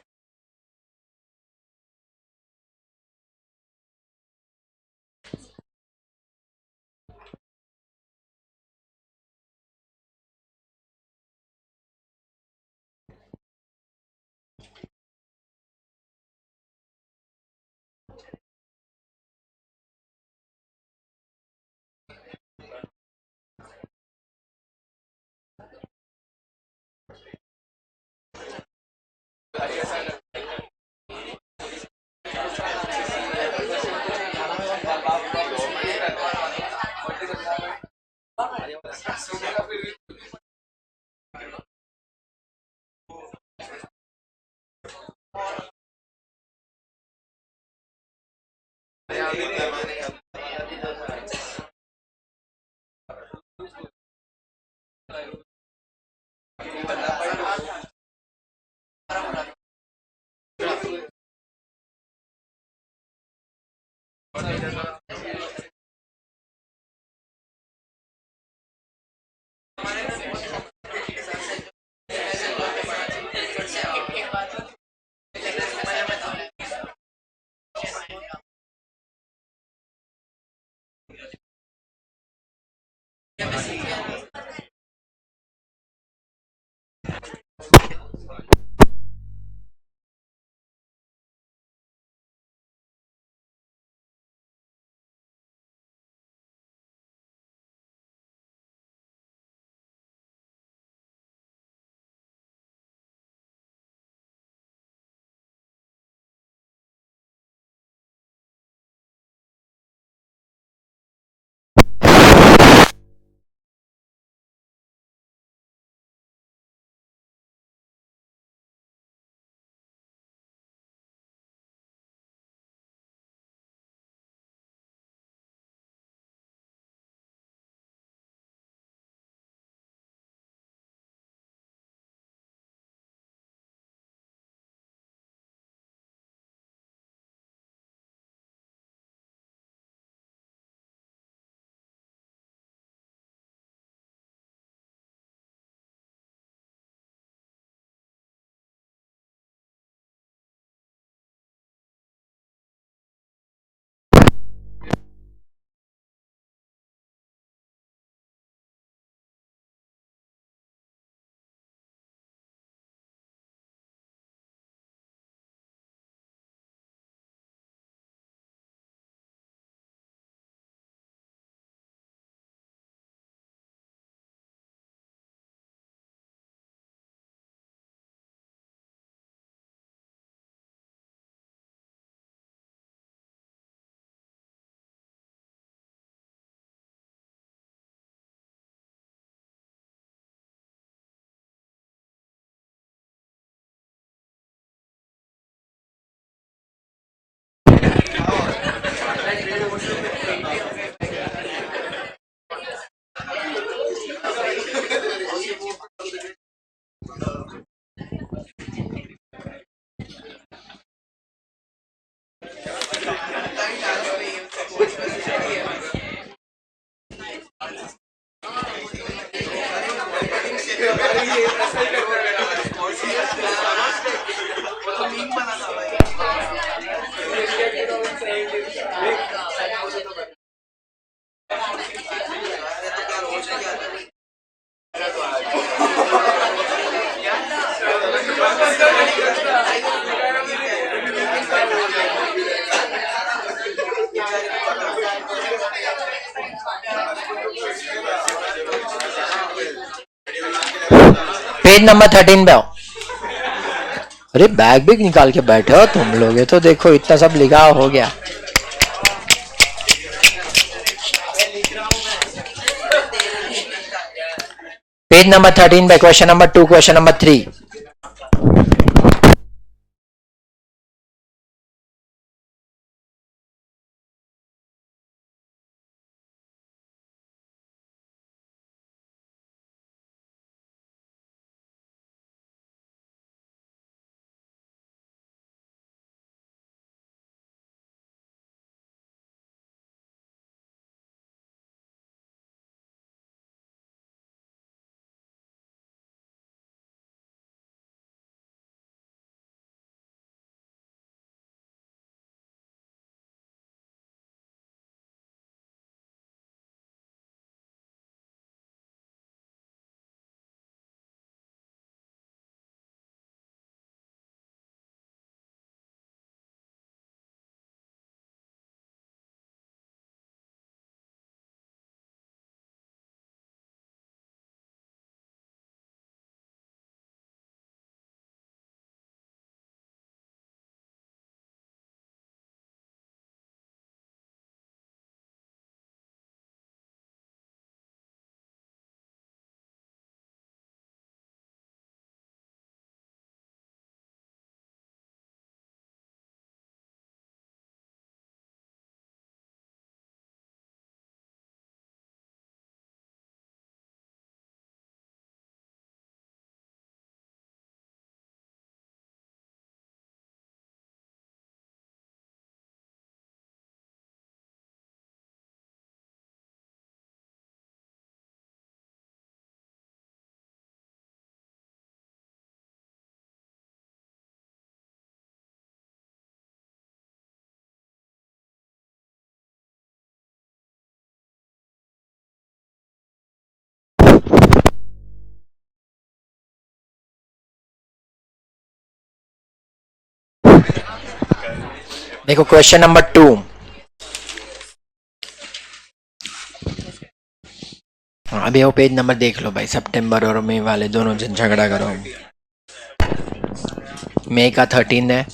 पेज नंबर 13 पे आओ। अरे बैग भी निकाल के बैठे हो तुम लोग, ये तो देखो इतना सब लिखा हो गया। पेज नंबर 13 पे क्वेश्चन नंबर 2, क्वेश्चन नंबर 3। देखो क्वेश्चन नंबर 2। अभी वो पेज नंबर देख लो भाई, सितंबर और मई वाले दोनों जन झगड़ा करो। मई का 13 है।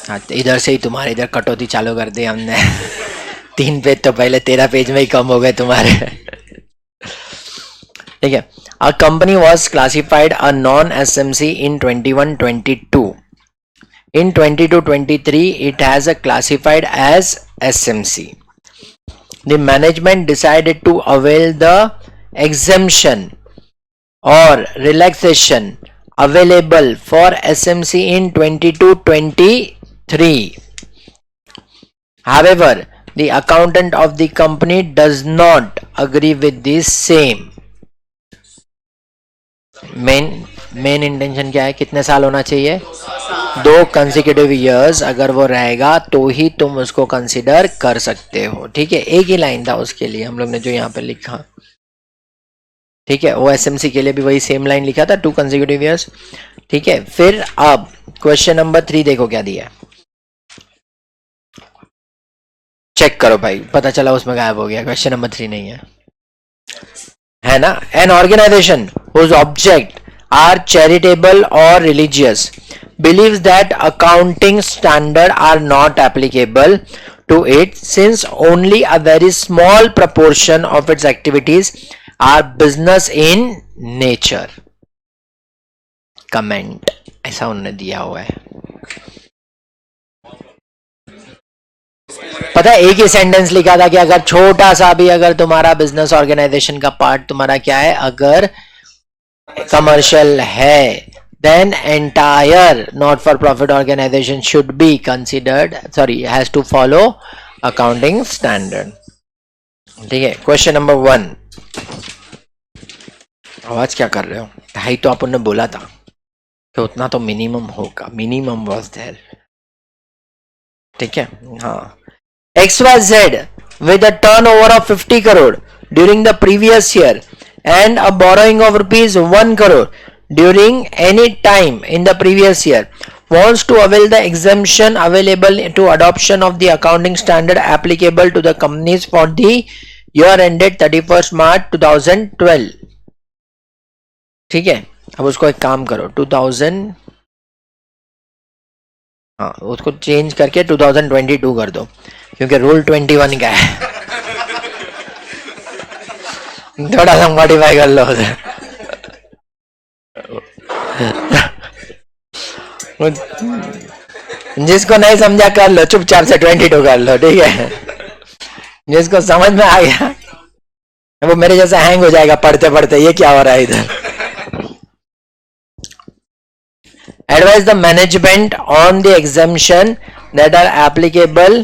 हाँ, इधर से ही तुम्हारे इधर कटौती चालू कर दी हमने। 3 पेज तो पहले 13 पेज में ही कम हो गए तुम्हारे। ठीक है। A company was classified a non SMC in 21-22। In 22-23, it has a classified as SMC. The management decided to avail the exemption or relaxation available for SMC in 22-23. However, the accountant of the company does not agree with this same. Main intention क्या है? कितने साल होना चाहिए? 2 consecutive years. अगर वो रहेगा तो ही तुम उसको कंसिडर कर सकते हो। ठीक है, एक ही लाइन था उसके लिए हम लोग ने जो यहाँ पे लिखा। ठीक है, वो एसएमसी के लिए भी वही सेम लाइन लिखा था, 2 कंसेक्यूटिव ईयर्स। ठीक है, फिर अब क्वेश्चन नंबर 3 देखो क्या दिया है। चेक करो भाई, पता चला उसमें गायब हो गया, क्वेश्चन नंबर 3 नहीं है ना। An organisation whose object are charitable or religious believes that accounting standards are not applicable to it since only a very small proportion of its activities are business in nature. Comment ऐसा उन्होंने दिया हुआ है। पता है, एक ही sentence लिखा था कि अगर छोटा सा भी अगर तुम्हारा बिजनेस ऑर्गेनाइजेशन का पार्ट तुम्हारा क्या है, अगर कमर्शियल है, then entire not for profit organization should be considered, has to follow accounting standard. ठीक है, क्वेश्चन नंबर 1। आवाज क्या कर रहे हो? 2.5 तो अपन ने बोला था कि उतना तो मिनिमम होगा, मिनिमम वाज देयर। ठीक है, हाँ। XYZ with a turnover of 50 crore during the previous year and a borrowing of rupees 1 crore during any time in the previous year wants to avail the exemption available to adoption of the accounting standard applicable to the companies for the year ended 31st March 2012. ठीक है, अब उसको एक काम करो 2000, हाँ उसको change करके 2022 कर दो, क्योंकि रूल 21 का है। थोड़ा सा मॉडिफाई कर लो उसे। जिसको नहीं समझा कर लो, चुपचाप से 22 कर लो, ठीक है। जिसको समझ में आ गया वो मेरे जैसा हैंग हो जाएगा पढ़ते पढ़ते, ये क्या हो रहा है इधर। Advise the management on the exemption that are applicable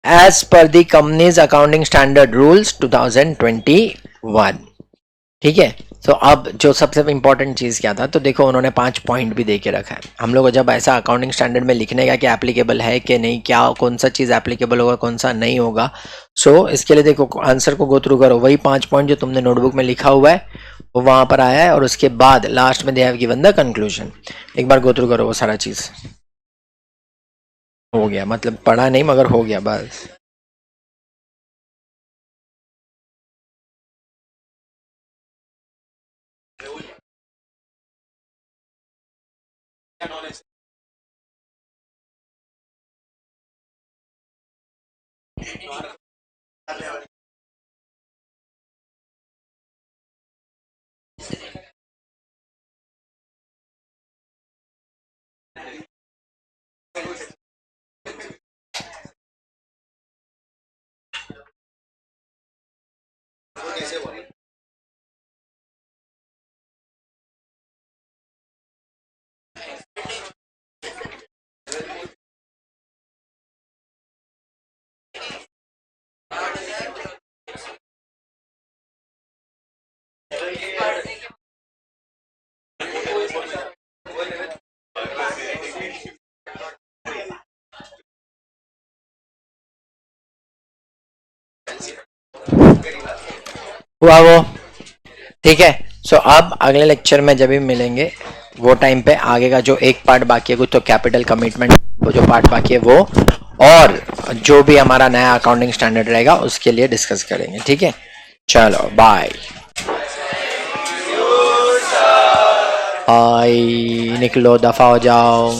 as per the company's accounting standard rules 2021। ठीक है, तो अब जो सबसे इंपॉर्टेंट चीज क्या था, तो देखो उन्होंने 5 पॉइंट भी दे के रखा है। हम लोग को जब ऐसा अकाउंटिंग स्टैंडर्ड में लिखने का कि एप्लीकेबल है कि नहीं, क्या कौन सा चीज एप्लीकेबल होगा कौन सा नहीं होगा, सो इसके लिए देखो आंसर को गो थ्रू करो, वही 5 पॉइंट जो तुमने नोटबुक में लिखा हुआ है वो वहां पर आया है, और उसके बाद लास्ट में दे हैव गिवन द कंक्लूजन। एक बार गो थ्रू करो वो सारा चीज। हो गया, मतलब पढ़ा नहीं मगर हो गया बस। हुआ वो, ठीक है। सो अब अगले लेक्चर में जब भी मिलेंगे वो टाइम पे आगे का जो एक पार्ट बाकी है, कुछ तो कैपिटल कमिटमेंट वो जो पार्ट बाकी है वो, और जो भी हमारा नया अकाउंटिंग स्टैंडर्ड रहेगा उसके लिए डिस्कस करेंगे, ठीक है। चलो बाय। निकलो, दफा हो जाओ।